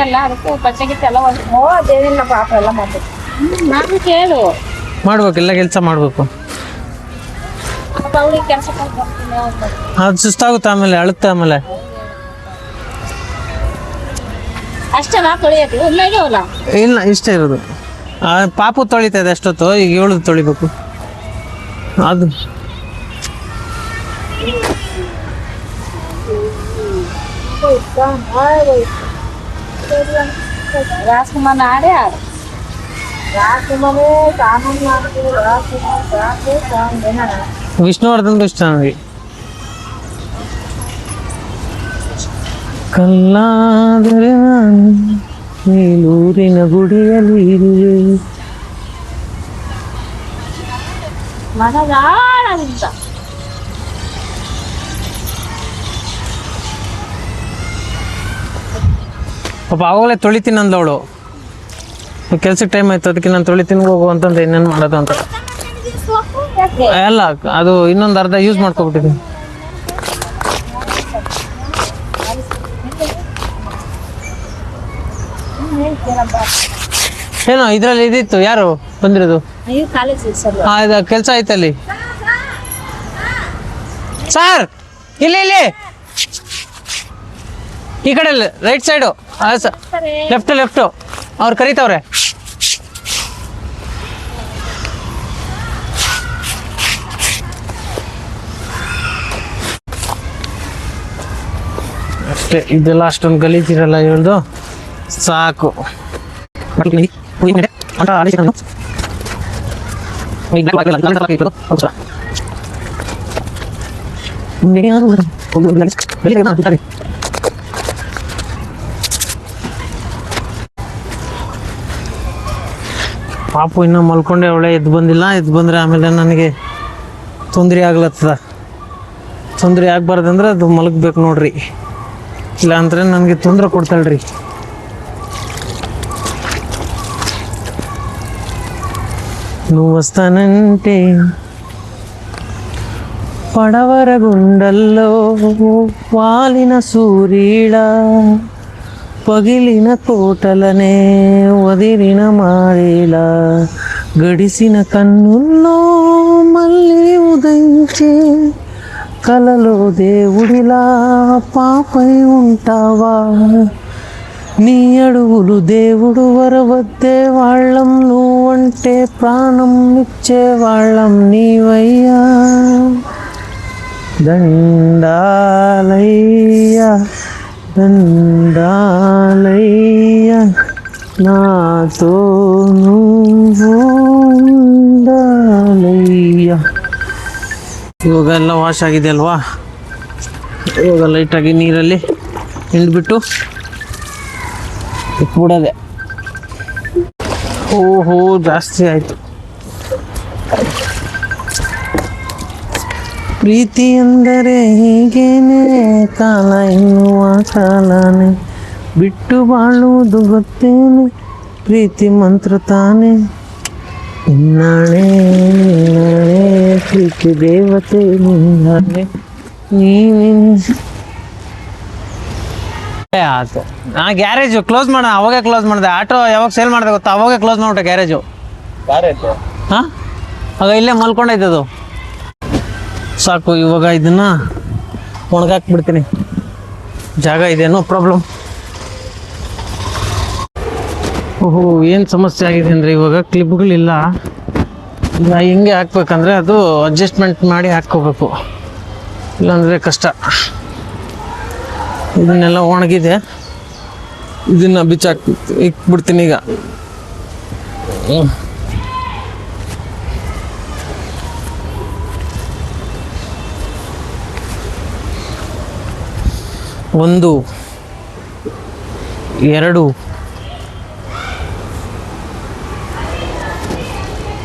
ಎಲ್ಲ ಅದಕ್ಕೆ ಪಚ್ಚಗಿತ್ತು ಎಲ್ಲ ಅದೇನಿಲ್ಲ ಪಾಪ ಎಲ್ಲ ಮಾಡ್ಬೇಕು. ನಾನು ಕೇಳು ಮಾಡ್ಬೇಕು, ಎಲ್ಲ ಕೆಲಸ ಮಾಡಬೇಕು. ಕೆಲಸ ಅದು ಸುಸ್ತಾಗುತ್ತೆ, ಆಮೇಲೆ ಅಳುತ್ತೆ. ಆಮೇಲೆ ಅಷ್ಟಲ್ಲ ತೊಳೆಯೋದು ಒಳ್ಳೆಯವಲ್ಲ. ಇಲ್ಲ, ಇಷ್ಟೇ ಇರೋದು. ಪಾಪು ತೊಳಿತಾ ಇದೆ ಅಷ್ಟೊತ್ತು, ಈಗ 7 ತೊಳಿಬೇಕು. ಅದು ರಾಜ್ಕುಮಾರ್ ಆಡೇ ಆಡು. ವಿಷ್ಣುವರ್ಧನ್ ಇಷ್ಟ ನನಗೆ. ಕಲ್ಲಾದರೆ ನಾನು ನೀಲೂರಿನ ಗುಡಿಯಲ್ಲಿ ಇರುವೆ. ಮನಗಾಳದಿಂದ ಪಾಪ ಆವಾಗಲೇ ತೊಳಿತೀನಿ ಅಂದವಳು. ಕೆಲ್ಸಕ್ಕೆ ಟೈಮ್ ಆಯ್ತು, ಅದಕ್ಕೆ ನಾನು ತೊಳಿತೀನಿ ಹೋಗು ಅಂತಂದ್ರೆ ಇನ್ನೇನು ಮಾಡೋದು ಅಂತ. ಅಲ್ಲ, ಅದು ಇನ್ನೊಂದು ಅರ್ಧ ಯೂಸ್ ಮಾಡ್ಕೊಬಿಟ್ಟಿದ್ದೀನಿ. ಏನೋ ಇದ್ರಲ್ಲಿ ಇದಿತ್ತು. ಯಾರು ಬಂದಿರೋದು? ಇದು ಕೆಲಸ ಐತಲ್ಲಿ ಸರ್. ಇಲ್ಲಿ ಈ ಕಡೆ ರೈಟ್ ಸೈಡು, ಲೆಫ್ಟ್ ಅವ್ರು ಕರೀತಾವ್ರೆ. ಅಷ್ಟೇ, ಇದೆಲ್ಲ ಅಷ್ಟೊಂದು ಗಲೀಜಿರಲ್ಲ ಹೇಳ್ದು ಸಾಕು. ಪಾಪು ಇನ್ನೂ ಮಲ್ಕೊಂಡೆ ಅವಳೆ, ಎದ್ದು ಬಂದಿಲ್ಲ. ಎದ್ದು ಬಂದರೆ ಆಮೇಲೆ ನನಗೆ ತೊಂದರೆ ಆಗ್ಲತ್ತದ. ತೊಂದರೆ ಆಗ್ಬಾರ್ದಂದ್ರೆ ಅದು ಮಲಗಬೇಕು ನೋಡ್ರಿ, ಇಲ್ಲ ಅಂದರೆ ನನಗೆ ತೊಂದರೆ ಕೊಡ್ತಾಳ್ರಿ. నువ్వొస్తానంటే పడవర గుండల్లో వాలిన సూర్యుడ పగిలిన కోటలనే వదిలిన మారేల గడిసిన కన్నుల్లో మళ్ళీ ఉదయించే కలలో దేవుడిలా పాపై ఉంటావా నీ అడుగులు దేవుడు వరవద్దే వాళ్ళం నువ్వంటే ప్రాణం ఇచ్చే వాళ్ళం నీవయ్యా దండాలయ్యా దండాలయ్యా నాతో నువ్వు ఉండాలయ్యಾ. ಇವಾಗ ಎಲ್ಲ ವಾಶ್ ಆಗಿದೆ ಅಲ್ವಾ, ಇವಾಗ ಲೈಟಾಗಿ ನೀರಲ್ಲಿ ಹಿಂಡ್ಬಿಟ್ಟು ಇಟ್ಬಿಡೋದೆ. ಓಹೋ ಜಾಸ್ತಿ ಆಯಿತು. ಪ್ರೀತಿ ಅಂದರೆ ಹೀಗೇನೆ, ಕಾಲ ಎನ್ನುವ ಕಾಲನೇ ಬಿಟ್ಟು ಬಾಳುವುದು ಗೊತ್ತೇನೆ, ಪ್ರೀತಿ ಮಂತ್ರ ತಾನೆ ನಿನ್ನಾಳೆ ನಿನ್ನಾಳೆ ಪ್ರೀತಿ ದೇವತೆ ನಿನ್ನಾಳೆ ನೀನೇ. ಆಯ್ತು, ನಾ ಗ್ಯಾರೇಜು ಕ್ಲೋಸ್ ಮಾಡೋಣ, ಅವಾಗೇ ಕ್ಲೋಸ್ ಮಾಡಿದೆ. ಆಟೋ ಯಾವಾಗ ಸೇಲ್ ಮಾಡಿದೆ ಗೊತ್ತಾ, ಅವಾಗೇ ಕ್ಲೋಸ್ ಮಾಡ್ಬಿಟ್ಟೆ ಗ್ಯಾರೇಜು. ಹಾಂ, ಆಗ ಇಲ್ಲೇ ಮಲ್ಕೊಂಡೈತೆ ಅದು. ಸಾಕು, ಇವಾಗ ಇದನ್ನ ಒಣಗಾಕ್ಬಿಡ್ತೀನಿ. ಜಾಗ ಇದೆ, ನೋ ಪ್ರಾಬ್ಲಮ್. ಓಹೋ, ಏನು ಸಮಸ್ಯೆ ಆಗಿದೆ ಅಂದರೆ ಇವಾಗ ಕ್ಲಿಪ್ಗಳಿಲ್ಲ. ಈಗ ಹೆಂಗೆ ಹಾಕ್ಬೇಕಂದ್ರೆ ಅದು ಅಡ್ಜಸ್ಟ್ಮೆಂಟ್ ಮಾಡಿ ಹಾಕ್ಕೋಬೇಕು, ಇಲ್ಲಾಂದರೆ ಕಷ್ಟ. ಇದನ್ನೆಲ್ಲ ಒಣಗಿದೆ, ಇದನ್ನ ಇಕ್ಬಿಡ್ತೀನಿ ಈಗ. ಒಂದು, ಎರಡು,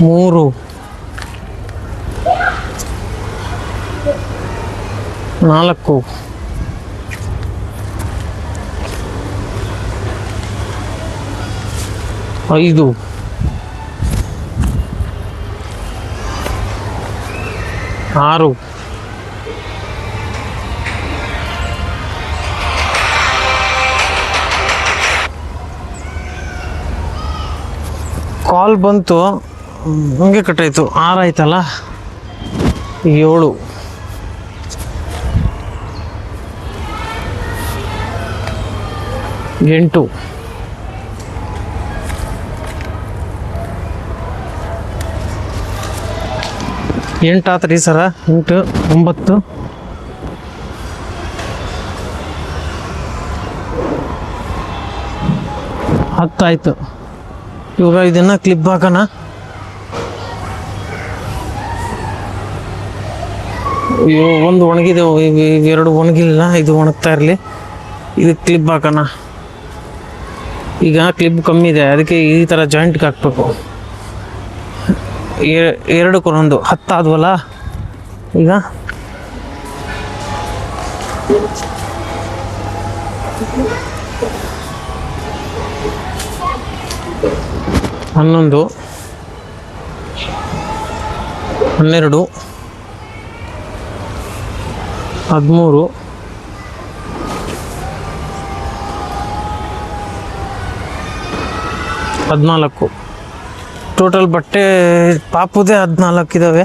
ಮೂರು, ನಾಲ್ಕು, ಐದು, ಆರು, ಕಾಲ್ ಬಂತು ಹಂಗೆ ಕಟ್ಟಾಯ್ತು. 6 ಆಯ್ತಲ್ಲ, 7, 8, 8 ಆತ್ರಿ ಸರ. 8, 9, 10 ಆಯ್ತು. ಇವಾಗ ಇದನ್ನ ಕ್ಲಿಪ್ ಹಾಕೋಣ. ಅಯ್ಯೋ, ಒಂದು ಒಣಗಿದೆ, 2 ಒಣಗಿಲ್ಲ. ಇದು ಒಣಗ್ತಾ ಇರಲಿ, ಇದು ಕ್ಲಿಪ್ ಹಾಕೋಣ. ಈಗ ಕ್ಲಿಪ್ ಕಮ್ಮಿ ಇದೆ, ಅದಕ್ಕೆ ಈ ಥರ ಜಾಯಿಂಟ್ಗೆ ಹಾಕ್ಬೇಕು. 2 ಒಂದೊಂದು 10 ಆದ್ವಲ್ಲ. ಈಗ 11, 12, 13, 14. ಟೋಟಲ್ ಬಟ್ಟೆ ಪಾಪುದೇ 14 ಇದ್ದಾವೆ.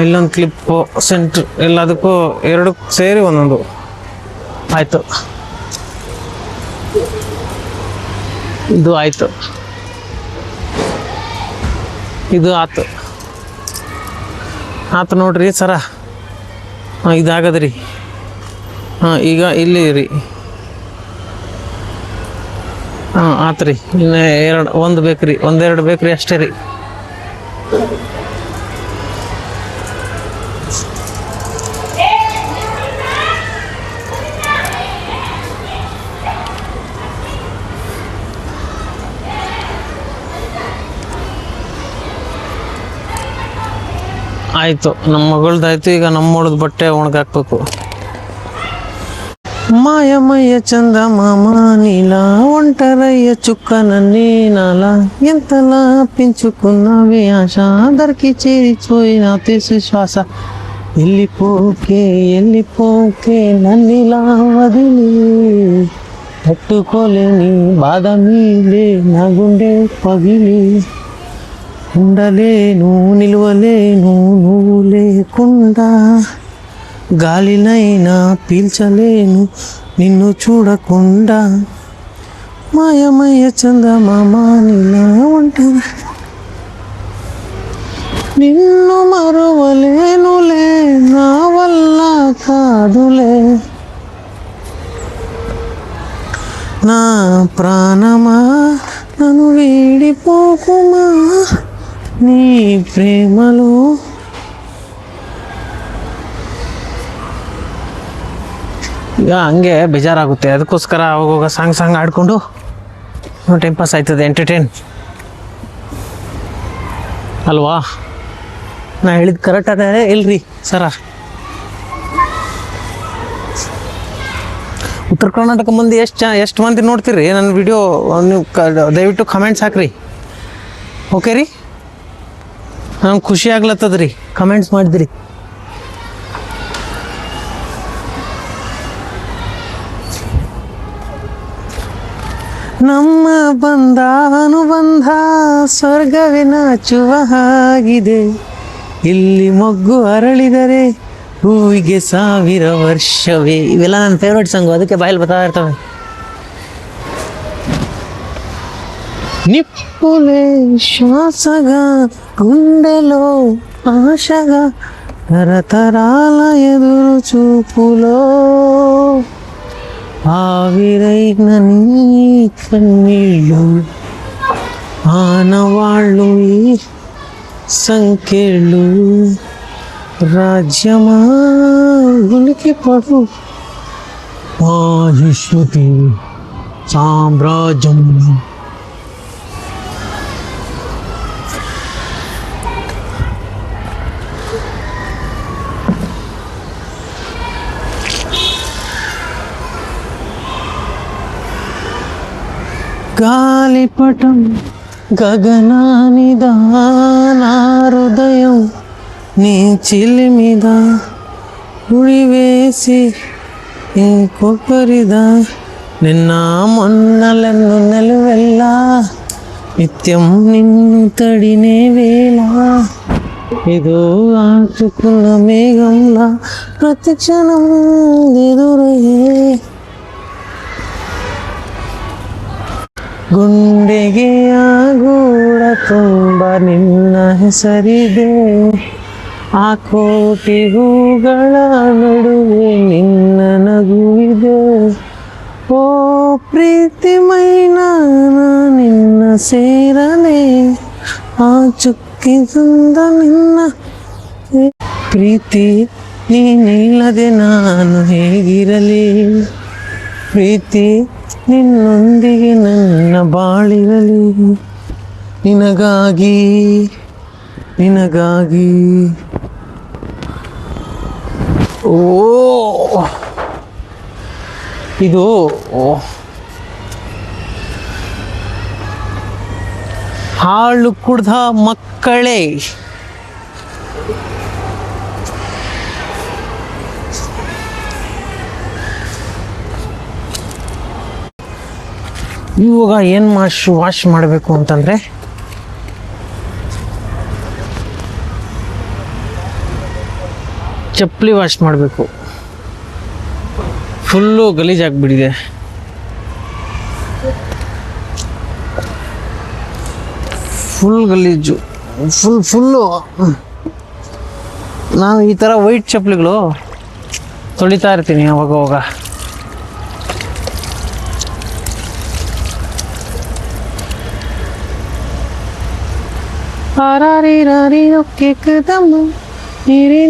ಇಲ್ಲೊಂದು ಕ್ಲಿಪ್ಪು, ಸೆಂಟ್ರ್, ಎಲ್ಲದಕ್ಕೂ 2 ಸೇರಿ ಒಂದೊಂದು ಆಯಿತು. ಇದು ಆಯಿತು, ಇದು ಆಯ್ತು ನೋಡ್ರಿ ಸರ. ಹಾಂ ಇದಾಗದ್ರಿ. ಹಾಂ ಈಗ ಇಲ್ಲಿ ರೀ. ಹಾಂ ಆತು ರೀ. ಇನ್ನು ಒಂದು ಬೇಕು ರೀ, ಒಂದೆರಡು ಬೇಕು ರೀ ಅಷ್ಟೇ ರೀ. ಆಯಿತು, ನಮ್ಮ ಮಗಳ್ದಾಯ್ತು. ಈಗ ನಮ್ಮೊಳದ ಬಟ್ಟೆ ಒಣಗಾಕ್ಬೇಕು. ಮಾಯಮಯ್ಯ ಚಂದ ಮಾಮ నీల ఒంటరయ్య చుక్కన నేనాల ఎంతలా పెంచుకున్నవే ఆశ దరికి చేరిపోయిన తెసు శ్వాస వెళ్ళిపోకే నన్నిలా వదిలి తట్టుకోలేని బాధ మీలే నా గుండె పగిలి ఉండలేను నిలువలేను నువ్వు లేకుండా గాలినైనా పీల్చలేను నిన్ను చూడకుండా మాయమయ్య చందమామ నీలా ఉంటాను నిన్ను మరువలేనులే నా వల్ల కాదులే నా ప్రాణమా నన్ను వీడిపోకుమా నీ ప్రేమలో ಈಗ ಹಂಗೆ ಬೇಜಾರಾಗುತ್ತೆ. ಅದಕ್ಕೋಸ್ಕರ ಅವಾಗೋಗ ಸಾಂಗ್ ಆಡ್ಕೊಂಡು ಟೈಮ್ ಪಾಸ್ ಆಯ್ತದೆ, ಎಂಟರ್ಟೈನ್ ಅಲ್ವಾ? ನಾ ಹೇಳಿದ್ದು ಕರೆಕ್ಟ್ ಅದೇ ಇಲ್ರಿ ಸರ? ಉತ್ತರ ಕರ್ನಾಟಕ ಮಂದಿ ಎಷ್ಟು ಮಂದಿ ನೋಡ್ತೀರಿ ನನ್ನ ವಿಡಿಯೋ? ನೀವು ದಯವಿಟ್ಟು ಕಮೆಂಟ್ಸ್ ಹಾಕ್ರಿ, ಓಕೆ ರೀ? ನಂಗೆ ಖುಷಿ ಆಗ್ಲತ್ತದ ರೀ ಕಮೆಂಟ್ಸ್ ಮಾಡಿದ್ರಿ. ನಮ್ಮ ಅನುಬಂಧ ಸ್ವರ್ಗವೇ ನಾಚುವ ಹಾಗಿದೆ. ಇಲ್ಲಿ ಮೊಗ್ಗು ಅರಳಿದರೆ ಹೂವಿಗೆ 1000 ವರ್ಷವೇ. ಇವೆಲ್ಲ ನನ್ನ ಫೇವ್ರೇಟ್ ಸಾಂಗು, ಅದಕ್ಕೆ ಬಾಯಲ್ಲಿ ಬರ್ತಾ ಇರ್ತವೆ. నిప్పులే శ్వాసగా గుండెలో ఆశగా తరతరాల ఎదురు చూపులో ఆవిరైన నీ కన్నీళ్ళు ఆనవాళ్ళు ఈ సంఖ్యలు రాజ్యమా ఉనికి పడు ఆయుష్మతి సామ్రాజ్యం. గాలిపటం గగనానిదా నా హృదయం నీ చిలిమిద ఉడివేసి ఇంకొకరిదా. నిన్న మొన్నలను నెలవెల్ల నిత్యం నిన్ను తడినే వేళ ఏదో ఆచుకున్న మేఘంలా ప్రతి క్షణం ఎదురయ్యే. ಗುಂಡೆಗೆ ಆಗೂಡ ತುಂಬ ನಿನ್ನ ಹೆಸರಿದೆ, ಆ ಕೋಟಿ ಹೂಗಳ ನಡುವೆ ನಿನ್ನ ನಗುವಿದೆ. ಓ ಪ್ರೀತಿಮೈನ ನಿನ್ನ ಸೇರಲೇ, ಆ ಚುಕ್ಕಿ ತಂದ ನಿನ್ನ ಪ್ರೀತಿ ನೀನಿಲ್ಲದೆ ನಾನು ಹೇಗಿರಲಿ. ಪ್ರೀತಿ ನಿನ್ನೊಂದಿಗೆ ನನ್ನ ಬಾಳಿರಲಿ. ನಿನಗಾಗಿ ನಿನಗಾಗಿ. ಓ ಇದು ಹಾಳು ಕುಡ್ದ ಮಕ್ಕಳೇ, ಇವಾಗ ಏನು ವಾಶ್ ಮಾಡಬೇಕು ಅಂತಂದರೆ ಚಪ್ಪಲಿ ವಾಶ್ ಮಾಡಬೇಕು. ಫುಲ್ಲು ಗಲೀಜಾಗ್ಬಿಟ್ಟಿದೆ. ಫುಲ್ ಗಲೀಜು, ಫುಲ್ಲು. ನಾನು ಈ ಥರ ವೈಟ್ ಚಪ್ಪಲಿಗಳು ತೊಳಿತಾ ಇರ್ತೀನಿ ಅವಾಗ ಅವಾಗ.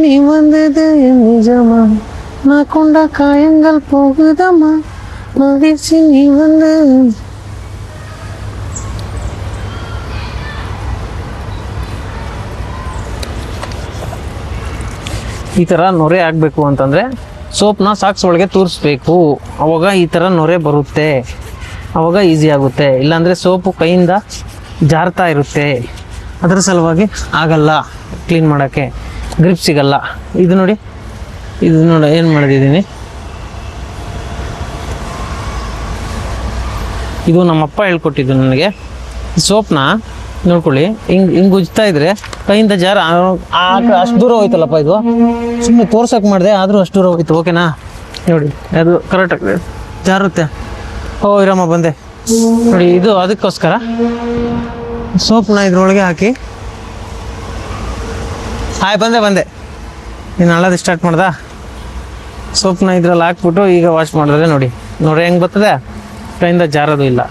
நீ வந்தது நிஜமா நான் கொண்ட காயங்கள் போகுதம்மா மகிழ்ச்சி நீ வந்து. ಈ ಥರ ನೊರೆ ಆಗಬೇಕು ಅಂತಂದರೆ ಸೋಪ್ನ ಸಾಕ್ಸ್ ಒಳಗೆ ತೂರಿಸ್ಬೇಕು. ಅವಾಗ ಈ ಥರ ನೊರೆ ಬರುತ್ತೆ, ಅವಾಗ ಈಸಿ ಆಗುತ್ತೆ. ಇಲ್ಲಾಂದರೆ ಸೋಪು ಕೈಯಿಂದ ಜಾರ್ತಾ ಇರುತ್ತೆ, ಅದರ ಸಲುವಾಗಿ ಆಗಲ್ಲ ಕ್ಲೀನ್ ಮಾಡೋಕ್ಕೆ, ಗ್ರಿಪ್ ಸಿಗಲ್ಲ. ಇದು ನೋಡಿ ಏನು ಮಾಡಿದ್ದೀನಿ, ಇದು ನಮ್ಮಪ್ಪ ಹೇಳ್ಕೊಟ್ಟಿದ್ದು ನನಗೆ. ಸೋಪ್ನ ನೋಡ್ಕೊಳ್ಳಿ, ಹಿಂಗೆ ಉಜ್ತಾ ಇದ್ರೆ ಕೈಯಿಂದ ಜಾರ ಅಷ್ಟು ದೂರ ಹೋಯ್ತಲ್ಲಪ್ಪ. ಇದು ಸುಮ್ಮನೆ ತೋರ್ಸಕ್ಕೆ ಮಾಡಿದೆ, ಆದರೂ ಅಷ್ಟು ದೂರ ಹೋಯ್ತು. ಓಕೆನಾ? ನೋಡಿ ಅದು ಕರೆಕ್ಟಾಗಿ ಜಾರುತ್ತೆ. ಓ ಇರಮ್ಮ ಬಂದೆ ನೋಡಿ. ಇದು ಅದಕ್ಕೋಸ್ಕರ ಸೋಪ್ನ ಇದ್ರೊಳಗೆ ಹಾಕಿ ಬಂದೆ ನೀನು ಅಳ್ಳೋದು ಸ್ಟಾರ್ಟ್ ಮಾಡ್ದ. ಸೋಪ್ನ ಇದ್ರಲ್ಲಿ ಹಾಕ್ಬಿಟ್ಟು ಈಗ ವಾಶ್ ಮಾಡಿದ್ರೆ ನೋಡಿ ನೊರೆ ಹೆಂಗೆ ಬರ್ತದೆ, ಕೈಯಿಂದ ಜಾರೋದು ಇಲ್ಲ,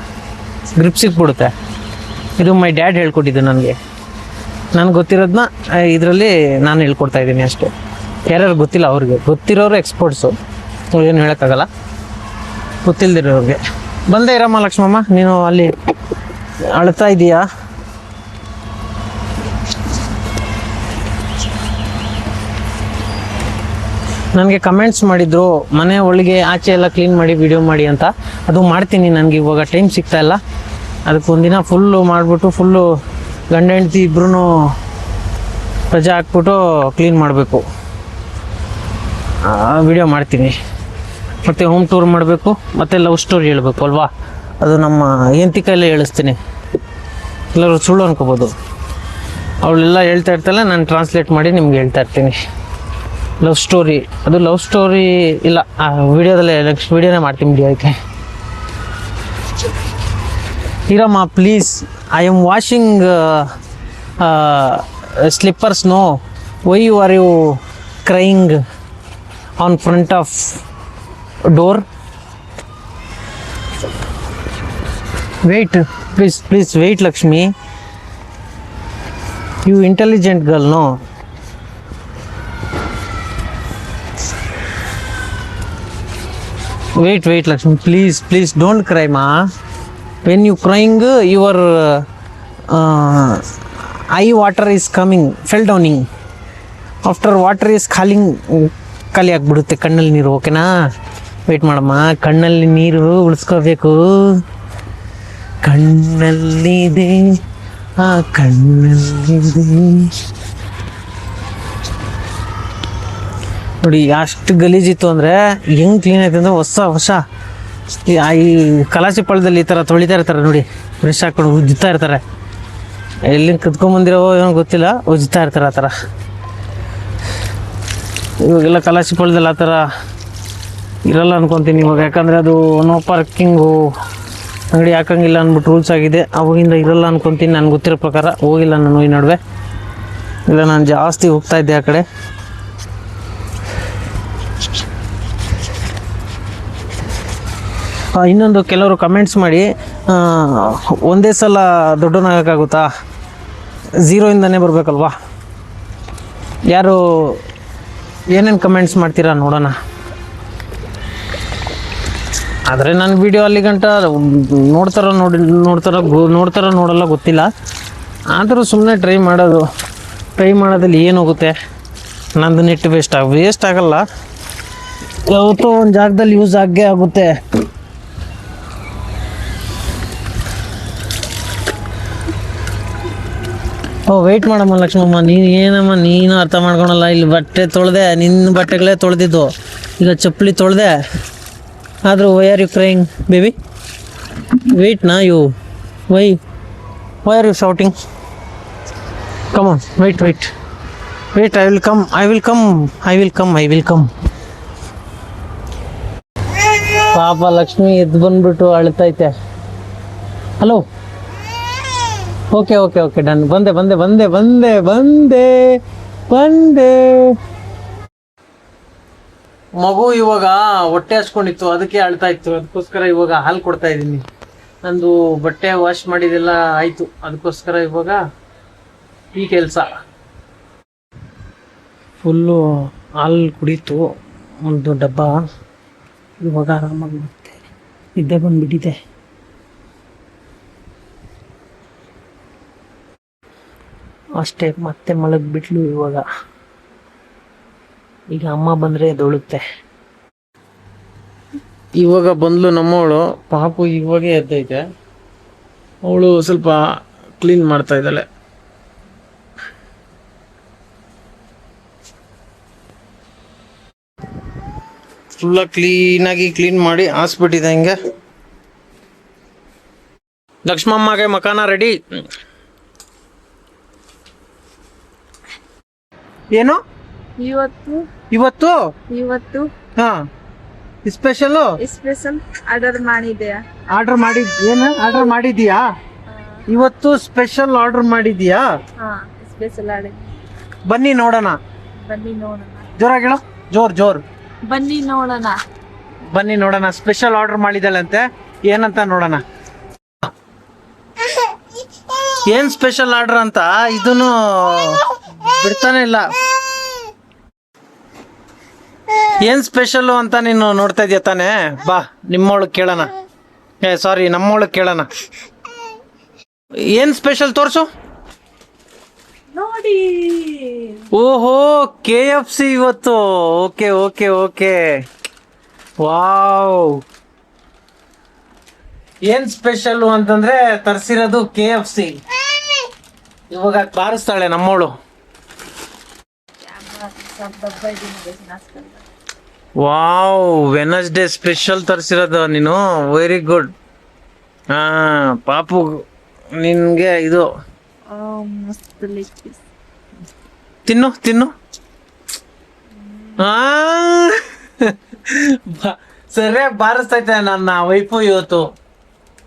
ಗ್ರಿಪ್ ಸಿಕ್ಬಿಡುತ್ತೆ. ಇದು ಮೈ ಡ್ಯಾಡ್ ಹೇಳ್ಕೊಟ್ಟಿದ್ದು ನನಗೆ. ನನಗೆ ಗೊತ್ತಿರೋದನ್ನ ಇದರಲ್ಲಿ ನಾನು ಹೇಳ್ಕೊಡ್ತಾ ಇದ್ದೀನಿ ಅಷ್ಟೇ. ಯಾರ್ಯಾರು ಗೊತ್ತಿಲ್ಲ ಅವ್ರಿಗೆ, ಗೊತ್ತಿರೋರು ಎಕ್ಸ್ಪರ್ಟ್ಸು, ಏನು ಹೇಳೋಕ್ಕಾಗಲ್ಲ. ಗೊತ್ತಿಲ್ಲದಿರೋರಿಗೆ. ಬಂದೇ ಇರಮ್ಮ ಲಕ್ಷ್ಮಮ್ಮ, ನೀನು ಅಲ್ಲಿ ಅಳ್ತಾ ಇದೀಯಾ? ನನಗೆ ಕಮೆಂಟ್ಸ್ ಮಾಡಿದ್ರು ಮನೆ ಒಳಗೆ ಆಚೆ ಎಲ್ಲ ಕ್ಲೀನ್ ಮಾಡಿ ವಿಡಿಯೋ ಮಾಡಿ ಅಂತ. ಅದು ಮಾಡ್ತೀನಿ, ನನಗೆ ಇವಾಗ ಟೈಮ್ ಸಿಗ್ತಾ ಇಲ್ಲ. ಅದಕ್ಕೆ ಒಂದಿನ ಫುಲ್ಲು ಮಾಡಿಬಿಟ್ಟು ಫುಲ್ಲು ಗಂಡ ಹೆಂಡತಿ ಇಬ್ಬರೂ ರಜೆ ಹಾಕ್ಬಿಟ್ಟು ಕ್ಲೀನ್ ಮಾಡಬೇಕು, ವಿಡಿಯೋ ಮಾಡ್ತೀನಿ. ಮತ್ತು ಹೋಮ್ ಟೂರ್ ಮಾಡಬೇಕು, ಮತ್ತು ಲವ್ ಸ್ಟೋರಿ ಹೇಳಬೇಕು ಅಲ್ವಾ. ಅದು ನಮ್ಮ ಹೆಂಡತಿ ಕೈಲೇ ಹೇಳಿಸ್ತೀನಿ. ಎಲ್ಲರೂ ಸುಳ್ಳು ಅನ್ಕೋಬೋದು, ಅವಳೆಲ್ಲ ಹೇಳ್ತಾ ಇರ್ತಾಳೆ, ನಾನು ಟ್ರಾನ್ಸ್ಲೇಟ್ ಮಾಡಿ ನಿಮ್ಗೆ ಹೇಳ್ತಾ ಇರ್ತೀನಿ. ಲವ್ ಸ್ಟೋರಿ, ಅದು ಲವ್ ಸ್ಟೋರಿ ಇಲ್ಲ, ವಿಡಿಯೋದಲ್ಲೇ ನೆಕ್ಸ್ಟ್ ವಿಡಿಯೋನೇ ಮಾಡ್ತೀನಿ ವಿಡಿಯೋಕ್ಕೆ. ಇರಮ್ಮ please, I am washing slippers. No, why you are you crying on front of door? Wait please wait Lakshmi, you intelligent girl. No, wait Lakshmi, please don't cry ma. When you crying, your eye water is coming, fell downing. After water is ಖಾಲಿ ಆಗ್ಬಿಡುತ್ತೆ ಕಣ್ಣಲ್ಲಿ ನೀರು. ಓಕೆನಾ? Wait ಮಾಡಮ್ಮ, ಕಣ್ಣಲ್ಲಿ ನೀರು ಉಳಿಸ್ಕೋಬೇಕು. ಕಣ್ಣಲ್ಲಿದೆ ಆ ಕಣ್ಣಲ್ಲಿದೆ ನೋಡಿ. ಅಷ್ಟು ಗಲೀಜಿತ್ತು ಅಂದರೆ ಹೆಂಗೆ ಕ್ಲೀನ್ ಆಯ್ತು ಅಂದರೆ ಹೊಸ ಈ ಕಲಾಸಿ ಪಳದಲ್ಲಿ ಈ ಥರ ತೊಳಿತಾ ಇರ್ತಾರೆ ನೋಡಿ, ಬ್ರಷ್ ಹಾಕೊಂಡು ಉಜ್ಜುತ್ತಾ ಇರ್ತಾರೆ. ಎಲ್ಲಿಂದ ಕದ್ಕೊಂಬಂದಿರೋ ಏನೋ ಗೊತ್ತಿಲ್ಲ, ಉಜ್ಜುತ್ತಾ ಇರ್ತಾರೆ ಆ ಥರ. ಇವಾಗೆಲ್ಲ ಕಲಾಸಿ ಪಳದಲ್ಲಿ ಆ ಥರ ಇರಲ್ಲ ಅನ್ಕೊತೀನಿ ಇವಾಗ, ಯಾಕಂದರೆ ಅದು ನೋ ಪಾರ್ಕಿಂಗು ಅಂಗಡಿ ಹಾಕಂಗಿಲ್ಲ ಅಂದ್ಬಿಟ್ಟು ರೂಲ್ಸ್ ಆಗಿದೆ. ಅವಾಗಿಂದ ಇರಲ್ಲ ಅನ್ಕೊತೀನಿ, ನನಗೆ ಗೊತ್ತಿರೋ ಪ್ರಕಾರ. ಹೋಗಿಲ್ಲ ನಾನು ಈ ನಡುವೆ, ಇಲ್ಲ ನಾನು ಜಾಸ್ತಿ ಹೋಗ್ತಾ ಇದ್ದೆ ಆ ಕಡೆ. ಇನ್ನೊಂದು, ಕೆಲವರು ಕಮೆಂಟ್ಸ್ ಮಾಡಿ ಒಂದೇ ಸಲ ದೊಡ್ಡವನಾಗೋಕ್ಕಾಗುತ್ತಾ, ಝೀರೋಯಿಂದನೇ ಬರಬೇಕಲ್ವಾ? ಯಾರು ಏನೇನು ಕಮೆಂಟ್ಸ್ ಮಾಡ್ತೀರಾ ನೋಡೋಣ. ಆದರೆ ನನ್ನ ವಿಡಿಯೋ ಅಲ್ಲಿ ಗಂಟ ನೋಡ್ತಾರೋ ನೋಡಲ್ಲ ಗೊತ್ತಿಲ್ಲ. ಆದರೂ ಸುಮ್ಮನೆ ಟ್ರೈ ಮಾಡೋದಲ್ಲಿ ಏನಾಗುತ್ತೆ, ನಂದು ನೆಟ್ ವೇಸ್ಟ್ ಆಗಲ್ಲ. ಯಾವತ್ತೋ ಒಂದು ಜಾಗದಲ್ಲಿ ಯೂಸ್ ಆಗೇ ಆಗುತ್ತೆ. ವೆಯ್ಟ್ ಮಾಡಮ್ಮ ಲಕ್ಷ್ಮಮ್ಮ, ನೀನು ಅರ್ಥ ಮಾಡ್ಕೊಳಲ್ಲ. ಇಲ್ಲಿ ಬಟ್ಟೆ ತೊಳೆದೆ, ನಿನ್ನ ಬಟ್ಟೆಗಳೇ ತೊಳೆದಿದ್ದು, ಈಗ ಚಪ್ಪಲಿ ತೊಳೆದೆ. ಆದರೂ why are you crying baby? Wait ನಾ you why are you shouting? Come on, wait I will come. ಪಾಪ ಲಕ್ಷ್ಮಿ ಎದ್ದು ಬಂದ್ಬಿಟ್ಟು ಅಳ್ತೈತೆ. Hello, okay done. ಬಂದೆ. ಮಗು ಇವಾಗ ಹೊಟ್ಟೆ ಹಸ್ಕೊಂಡಿತ್ತು, ಅದಕ್ಕೆ ಅಳ್ತಾ ಇತ್ತು. ಅದಕ್ಕೋಸ್ಕರ ಇವಾಗ ಹಾಲು ಕೊಡ್ತಾ ಇದ್ದೀನಿ. ನಂದು ಬಟ್ಟೆ ವಾಶ್ ಮಾಡಿದೆಲ್ಲ ಆಯ್ತು, ಅದಕ್ಕೋಸ್ಕರ ಇವಾಗ ಈ ಕೆಲಸ. ಫುಲ್ಲು ಹಾಲು ಕುಡೀತು ಒಂದು ಡಬ್ಬ. ಇವಾಗ ಆರಾಮಾಗಿ ಮತ್ತೆ ನಿದ್ದೆ ಬಂದ್ಬಿಟ್ಟಿದೆ. ಅಷ್ಟೇ, ಮತ್ತೆ ಮಲಗಿಬಿಟ್ಲು. ಈಗ ಅಮ್ಮ ಬಂದರೆ ಎದ್ದೊಳುತ್ತೆ. ಇವಾಗ ಬಂದ್ಲು ನಮ್ಮವಳು. ಪಾಪು ಇವಾಗೆ ಎದ್ದೈತೆ. ಅವಳು ಸ್ವಲ್ಪ ಕ್ಲೀನ್ ಮಾಡ್ತಾ ಇದ್ದಾಳೆ. ಫುಲ್ಲ ಕ್ಲೀನಾಗಿ ಕ್ಲೀನ್ ಮಾಡಿ ಹಾಸ್ಬಿಟ್ಟಿದೆ ಹಿಂಗೆ. ಲಕ್ಷ್ಮಮ್ಮಗೆ ಮಕಾನ ರೆಡಿ. ಏನು ಇವತ್ತು ಹಾ ಸ್ಪೆಷಲ್ ಆರ್ಡರ್ ಮಾಡಿದ್ಯಾ? ಆರ್ಡರ್ ಮಾಡಿದ್ಯಾ? ಇವತ್ತು ಸ್ಪೆಷಲ್ ಆರ್ಡರ್ ಮಾಡಿದ್ಯಾ? Special order. ಬನ್ನಿ ನೋಡೋಣ. ಜೋರಾಗಿ ಹೇಳು. ಜೋರ್. ಬನ್ನಿ ನೋಡೋಣ. ಸ್ಪೆಷಲ್ ಆರ್ಡರ್ ಮಾಡಿದಳಂತೆ. ಏನಂತ ನೋಡೋಣ. ಏನ್ ಸ್ಪೆಷಲ್ ಆರ್ಡರ್ ಅಂತ ಇದನ್ನು ಬಿಡ್ತಾನೆ ಇಲ್ಲ. ಏನ್ ಸ್ಪೆಷಲ್ಲು ಅಂತ ನೀನು ನೋಡ್ತಾ ಇದೀಯ ತಾನೆ? ಬಾ ನಿಮ್ಮವಳು ಕೇಳೋಣ. ಸಾರಿ, ನಮ್ಮವಳು ಕೇಳೋಣ. ಏನ್ ಸ್ಪೆಷಲ್ ತೋರ್ಸು. ನೋಡಿ. ಓಹೋ, KFC ಇವತ್ತು. ಓಕೆ. ವಾವ್. ಏನ್ ಸ್ಪೆಷಲ್ ಅಂತಂದ್ರೆ ತರಿಸಿರೋದು KFC. ಇವಾಗ ಬಾರಿಸ್ತಾಳೆ ನಮ್ಮವಳು. ವಾವ್, ವೆನಸ್ಡೇ ಸ್ಪೆಷಲ್ ತರಿಸಿರೋದು ನೀನು. Very good. ಹಾ ಪಾಪು, ನಿನ್ಗೆ ಇದು ತಿನ್ನು. ಸರಿಯಾಗಿ ಬಾರಿಸ್ತೈತೆ ನನ್ನ ವೈಫು ಇವತ್ತು.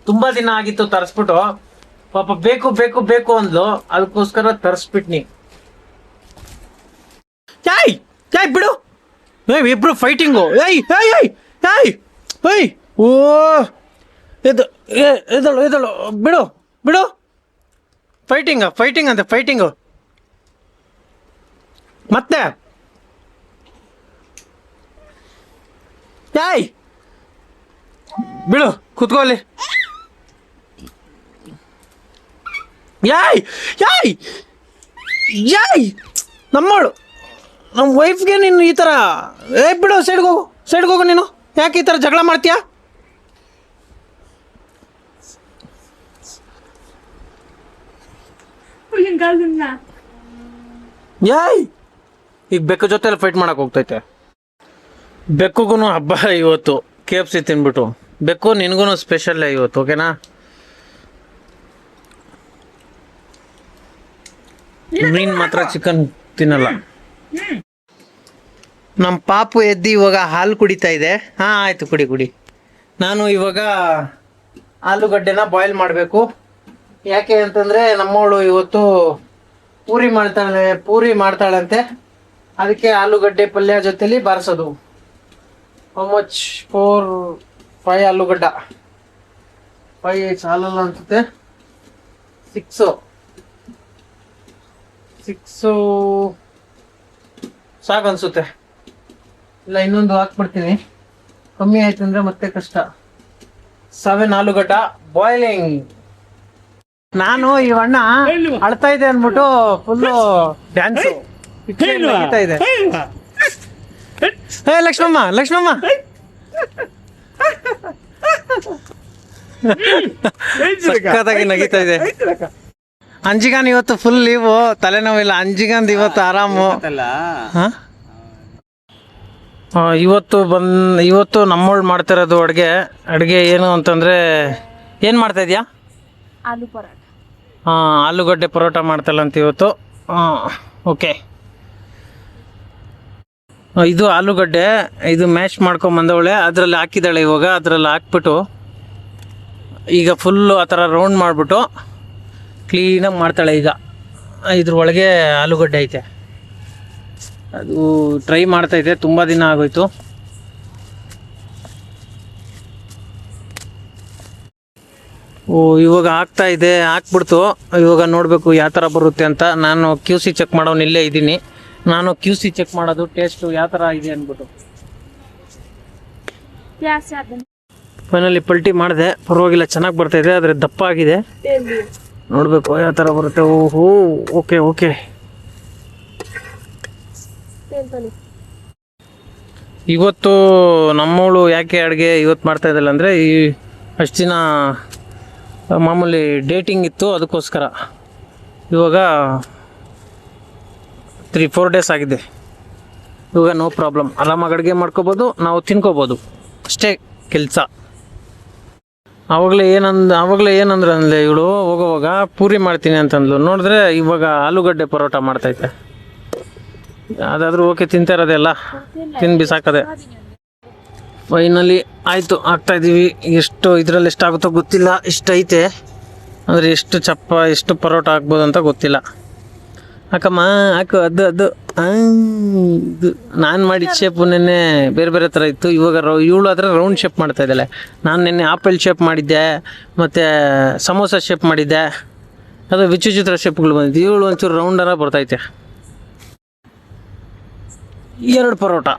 ತುಂಬಾ ದಿನ ಆಗಿತ್ತು ತರಿಸ್ಬಿಟ್ಟು. ಪಾಪ ಬೇಕು ಅಂದ್ಲು, ಅದಕ್ಕೋಸ್ಕರ ತರಿಸ್ಬಿಟ್ನಿ. ಯಾಯ್ ಬಿಡು. ಇಬ್ರು ಫೈಟಿಂಗು. ಓ ಎದಳು ಬಿಡು. ಫೈಟಿಂಗ್ ಅಂತೆ. ಮತ್ತೆ ಬಿಡು, ಕುತ್ಕೋಲಿ. ನಮ್ಮವಳು, ನಮ್ಮ ವೈಫ್ಗೆ ನೀನು ಈ ಥರ ಬಿಡು. ಸೈಡ್ಗೆ ಹೋಗು ನೀನು. ಯಾಕೆ ಈ ಥರ ಜಗಳ ಮಾಡ್ತೀಯಾ? ಈಗ ಬೆಕ್ಕು ಜೊತೆ ಫೈಟ್ ಮಾಡಕ್ ಹೋಗ್ತೈತೆ. ಬೆಕ್ಕುಗೂ ಹಬ್ಬ ಇವತ್ತು. KFC ತಿನ್ಬಿಟ್ಟು. ಬೆಕ್ಕು ನಿನಗೂ ಸ್ಪೆಷಲ್ಲೇ ಇವತ್ತು. ಓಕೆನಾ? ನೀನ್ ಮಾತ್ರ ಚಿಕನ್ ತಿನ್ನಲ್ಲ. ನಮ್ಮ ಪಾಪು ಎದ್ದು ಇವಾಗ ಹಾಲು ಕುಡಿತಾ ಇದೆ. ಆಯ್ತು, ಕುಡಿ. ನಾನು ಇವಾಗ ಆಲೂಗಡ್ಡೆನ ಬಾಯ್ಲ್ ಮಾಡಬೇಕು. ಯಾಕೆ ಅಂತಂದ್ರೆ ನಮ್ಮವಳು ಇವತ್ತು ಪೂರಿ ಮಾಡ್ತಾಳಂತೆ. ಅದಕ್ಕೆ ಆಲೂಗಡ್ಡೆ ಪಲ್ಯ ಜೊತೆಲಿ ಬಾರಿಸೋದು. How much? 5 ಆಲೂಗಡ್ಡ. 5 ಸಾಲಲ್ಲ ಅನ್ಸುತ್ತೆ. 6 ಸಾಕು ಅನ್ಸುತ್ತೆ. ಇಲ್ಲ, ಇನ್ನೊಂದು ಹಾಕ್ಬಿಡ್ತೀನಿ. ಕಮ್ಮಿ ಆಯ್ತು ಅಂದ್ರೆ ಮತ್ತೆ ಕಷ್ಟ. 7 ಆಲೂಗಡ್ಡ ಬಾಯ್ಲಿಂಗ್. ನಾನು ಈ ಅಣ್ಣ ಅಳ್ತಾ ಇದೆ ಅನ್ಬಿಟ್ಟು ಫುಲ್ಲು ಡ್ಯಾನ್ಸ್ ಇದೆ. ಲಕ್ಷ್ಮಮ್ಮ ಸಕ್ಕತ್ತಾಗಿ ನಗಿತಾ ಇದೆ. ಅಂಜಿಗಾನ್ ಇವತ್ತು ಫುಲ್ ಲೀವು, ತಲೆನೋವಿಲ್ಲ. ಅಂಜಿಗಾಂದ್ ಇವತ್ತು ಆರಾಮು. ಇವತ್ತು ನಮ್ಮೋಳು ಮಾಡ್ತಿರೋದು ಅಡುಗೆ ಏನು ಅಂತಂದ್ರೆ, ಏನು ಮಾಡ್ತಾ ಇದೀಯಾ? ಆಲೂ ಪರೋಟ. ಆಲೂಗಡ್ಡೆ ಪರೋಟ ಮಾಡ್ತಾಳಂತ ಇವತ್ತು. ಓಕೆ. ಇದು ಆಲೂಗಡ್ಡೆ, ಇದು ಮ್ಯಾಶ್ ಮಾಡ್ಕೊಂಬಂದವಳೆ. ಅದರಲ್ಲಿ ಹಾಕಿದ್ದಾಳೆ. ಇವಾಗ ಅದರಲ್ಲಿ ಹಾಕ್ಬಿಟ್ಟು ಈಗ ಫುಲ್ಲು ಆ ಥರ ರೌಂಡ್ ಮಾಡಿಬಿಟ್ಟು ಕ್ಲೀನಾಗಿ ಮಾಡ್ತಾಳೆ. ಈಗ ಇದ್ರೊಳಗೆ ಆಲೂಗಡ್ಡೆ ಐತೆ. ಅದು ಟ್ರೈ ಮಾಡ್ತೈತೆ. ತುಂಬ ದಿನ ಆಗೋಯ್ತು. ಓ ಇವಾಗ ಆಗ್ತಾ ಇದೆ, ಹಾಕ್ಬಿಡ್ತು. ಇವಾಗ ನೋಡಬೇಕು ಯಾವ ಥರ ಬರುತ್ತೆ ಅಂತ. ನಾನು ಕ್ಯೂ ಸಿ ಚೆಕ್ ಮಾಡೋನು ಇಲ್ಲೇ ಇದ್ದೀನಿ. ನಾನು ಕ್ಯೂ ಸಿ ಚೆಕ್ ಮಾಡೋದು ಟೇಸ್ಟು ಯಾವ ಥರ ಇದೆ ಅಂದ್ಬಿಟ್ಟು. ಫೈನಲಿ ಪಲ್ಟಿ ಮಾಡಿದೆ, ಪರವಾಗಿಲ್ಲ, ಚೆನ್ನಾಗಿ ಬರ್ತಾ ಇದೆ. ಆದರೆ ದಪ್ಪ ಆಗಿದೆ, ನೋಡಬೇಕು ಯಾವ ಥರ ಬರುತ್ತೆ. ಓಹೋ, ಓಕೆ ಓಕೆ. ಇವತ್ತು ನಮ್ಮವಳು ಯಾಕೆ ಅಡುಗೆ ಇವತ್ತು ಮಾಡ್ತಾ ಇದ್ದಲ್ಲ ಅಂದರೆ, ಈ ಅಷ್ಟು ದಿನ ಮಾಮೂಲಿ ಡೇಟಿಂಗ್ ಇತ್ತು, ಅದಕ್ಕೋಸ್ಕರ. ಇವಾಗ 3-4 ಡೇಸ್ ಆಗಿದೆ. ಇವಾಗ ನೋ ಪ್ರಾಬ್ಲಮ್, ಆರಾಮಾಗಿ ಅಡುಗೆ ಮಾಡ್ಕೋಬೋದು, ನಾವು ತಿನ್ಕೋಬೋದು, ಅಷ್ಟೇ ಕೆಲಸ. ಆವಾಗಲೇ ಏನಂದ್ರೆ ಅಂದ್ಲೆ ಇವಳು, ಹೋಗೋವಾಗ ಪೂರಿ ಮಾಡ್ತೀನಿ ಅಂತಂದ್ಲು. ನೋಡಿದ್ರೆ ಇವಾಗ ಆಲೂಗಡ್ಡೆ ಪರೋಟ ಮಾಡ್ತೈತೆ. ಅದಾದರೂ ಓಕೆ, ತಿಂತಾ ಇರೋದೆಲ್ಲ ತಿಂದು ಬಿಸಾಕದೆ. ಫೈನಲಿ ಆಯಿತು, ಆಗ್ತಾಯಿದ್ದೀವಿ. ಇದರಲ್ಲಿ ಎಷ್ಟಾಗುತ್ತೋ ಗೊತ್ತಿಲ್ಲ, ಇಷ್ಟೈತೆ ಅಂದರೆ ಎಷ್ಟು ಪರೋಟ ಹಾಕ್ಬೋದು ಅಂತ ಗೊತ್ತಿಲ್ಲ. ಹಾಕಮ್ಮ, ಹಾಕು. ಅದು ಇದು ನಾನು ಮಾಡಿದ ಶೇಪು ನೆನ್ನೆ ಬೇರೆ ಬೇರೆ ಥರ ಇತ್ತು. ಇವಾಗ ಇವಳು ಆದರೆ ರೌಂಡ್ ಶೇಪ್ ಮಾಡ್ತಾ ಇದ್ದಾಳೆ. ನಾನು ನೆನ್ನೆ ಆಪಲ್ ಶೇಪ್ ಮಾಡಿದ್ದೆ, ಮತ್ತು ಸಮೋಸ ಶೇಪ್ ಮಾಡಿದ್ದೆ. ಅದು ವಿಚಿತ್ರ ಶೇಪ್ಗಳು ಬಂದಿದ್ದು. ಇವಳು ಒಂಚೂರು ರೌಂಡರ ಬರ್ತೈತೆ. 2 ಪರೋಟ.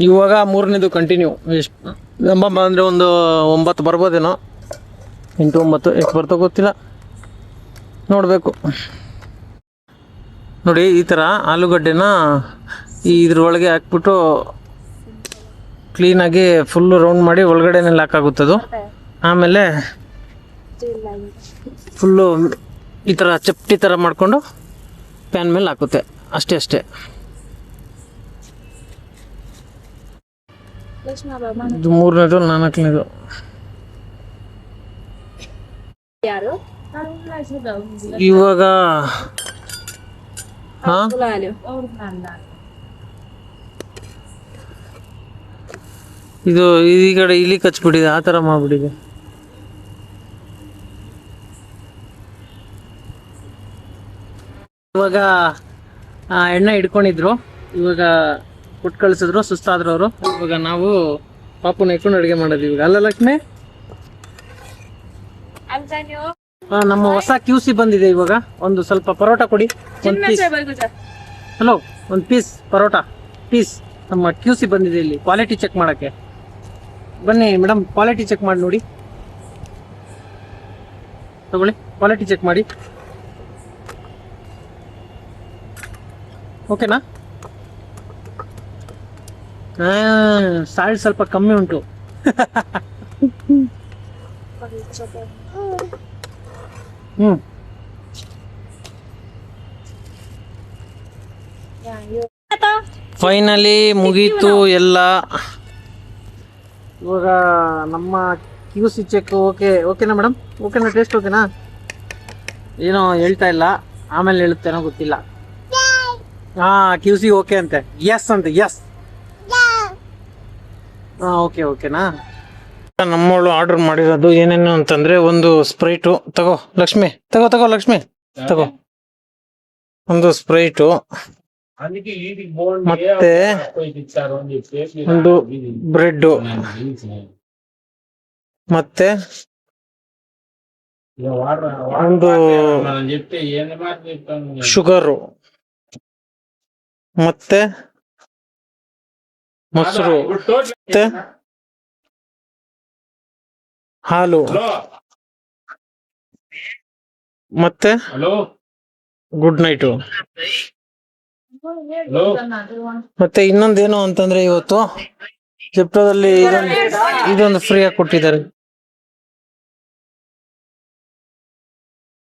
ಇವಾಗ 3ನೇದು ಕಂಟಿನ್ಯೂ. ಎಷ್ಟು ಅಂದರೆ ಒಂದು 9 ಬರ್ಬೋದೇನೋ, 8-9 ಎಷ್ಟು ಬರ್ತೋ ಗೊತ್ತಿಲ್ಲ, ನೋಡಬೇಕು. ನೋಡಿ, ಈ ಥರ ಆಲೂಗಡ್ಡೆನ ಇದ್ರೊಳಗೆ ಹಾಕ್ಬಿಟ್ಟು ಕ್ಲೀನಾಗಿ ಫುಲ್ಲು ರೌಂಡ್ ಮಾಡಿ ಒಳಗಡೆನೆಲ್ಲ ಹಾಕಾಗುತ್ತದು. ಆಮೇಲೆ ಫುಲ್ಲು ಈ ಥರ ಚಪ್ಟಿ ಥರ ಮಾಡಿಕೊಂಡು ಪ್ಯಾನ್ ಮೇಲೆ ಹಾಕುತ್ತೆ, ಅಷ್ಟೇ. ಇದು 3ನೇದು, 4ನೇದು. ಇವಾಗ ಇದು ಈ ಕಡೆ ಇಲಿ ಕಚ್ಬಿಟ್ಟಿದೆ, ಆ ಥರ ಮಾಡ್ಬಿಟ್ಟಿದೆ. ಇವಾಗ ಎಣ್ಣೆ ಹಿಡ್ಕೊಂಡಿದ್ರು, ಇವಾಗ ಕೊಟ್ಟು ಕಳಿಸಿದ್ರು, ಸುಸ್ತಾದ್ರು ಅವರು. ಇವಾಗ ನಾವು ಪಾಪುನ ಇಟ್ಕೊಂಡು ಅಡುಗೆ ಮಾಡೋದು ಇವಾಗ. ಅಲ್ಲ ಲಕ್ಷ್ಮಿ, ನಮ್ಮ ಹೊಸ ಕ್ಯೂ ಸಿ ಬಂದಿದೆ. ಇವಾಗ ಒಂದು ಸ್ವಲ್ಪ ಪರೋಟ ಕೊಡಿ, ಒಂದು ಪೀಸ್. ಹಲೋ, ಒಂದು ಪೀಸ್ ಪರೋಟ ಪೀಸ್. ನಮ್ಮ ಕ್ಯೂ ಸಿ ಬಂದಿದೆ ಇಲ್ಲಿ ಕ್ವಾಲಿಟಿ ಚೆಕ್ ಮಾಡೋಕ್ಕೆ. ಬನ್ನಿ ಮೇಡಮ್, ಕ್ವಾಲಿಟಿ ಚೆಕ್ ಮಾಡಿ ನೋಡಿ, ತಗೊಳ್ಳಿ, ಕ್ವಾಲಿಟಿ ಚೆಕ್ ಮಾಡಿ. ಓಕೆನಾ? ಸಾಲ್ಟ್ ಸ್ವಲ್ಪ ಕಮ್ಮಿ ಉಂಟು. ಫೈನಲಿ ಮುಗೀತು ಎಲ್ಲ. ಇವಾಗ ನಮ್ಮ ಕ್ಯೂ ಸಿ ಚೆಕ್ ಓಕೆನಾ ಮೇಡಮ್? ಓಕೆನಾ? ಟೇಸ್ಟ್ ಓಕೆನಾ? ಏನೋ ಹೇಳ್ತಾ ಇಲ್ಲ, ಆಮೇಲೆ ಹೇಳುತ್ತೇನೋ ಗೊತ್ತಿಲ್ಲ. ಕ್ಯೂ ಸಿ ಓಕೆ ಅಂತೆ, ಎಸ್ ಅಂತೆ, ಎಸ್. ಓಕೆನಾ? ನಮ್ಮವಳು ಆರ್ಡರ್ ಮಾಡಿರೋದು ಏನೇನು ಅಂತಂದ್ರೆ, ಒಂದು ಸ್ಪ್ರೈಟು ತಗೋ ಲಕ್ಷ್ಮಿ, ತಗೋ ಲಕ್ಷ್ಮಿ, ತಗೋ ಒಂದು ಸ್ಪ್ರೈಟು, ಮತ್ತೆ ಒಂದು ಬ್ರೆಡ್, ಮತ್ತೆ ಒಂದು ಶುಗರು, ಮತ್ತೆ ಮೊಸರು, ಮತ್ತೆ ಹಾಲು, ಮತ್ತೆ ಗುಡ್ ನೈಟು. ಮತ್ತೆ ಇನ್ನೊಂದೇನು ಅಂತಂದ್ರೆ, ಇವತ್ತು ಜೆಪ್ಟೋದಲ್ಲಿ ಇದೊಂದು ಫ್ರೀ ಆಗಿ ಕೊಟ್ಟಿದ್ದಾರೆ.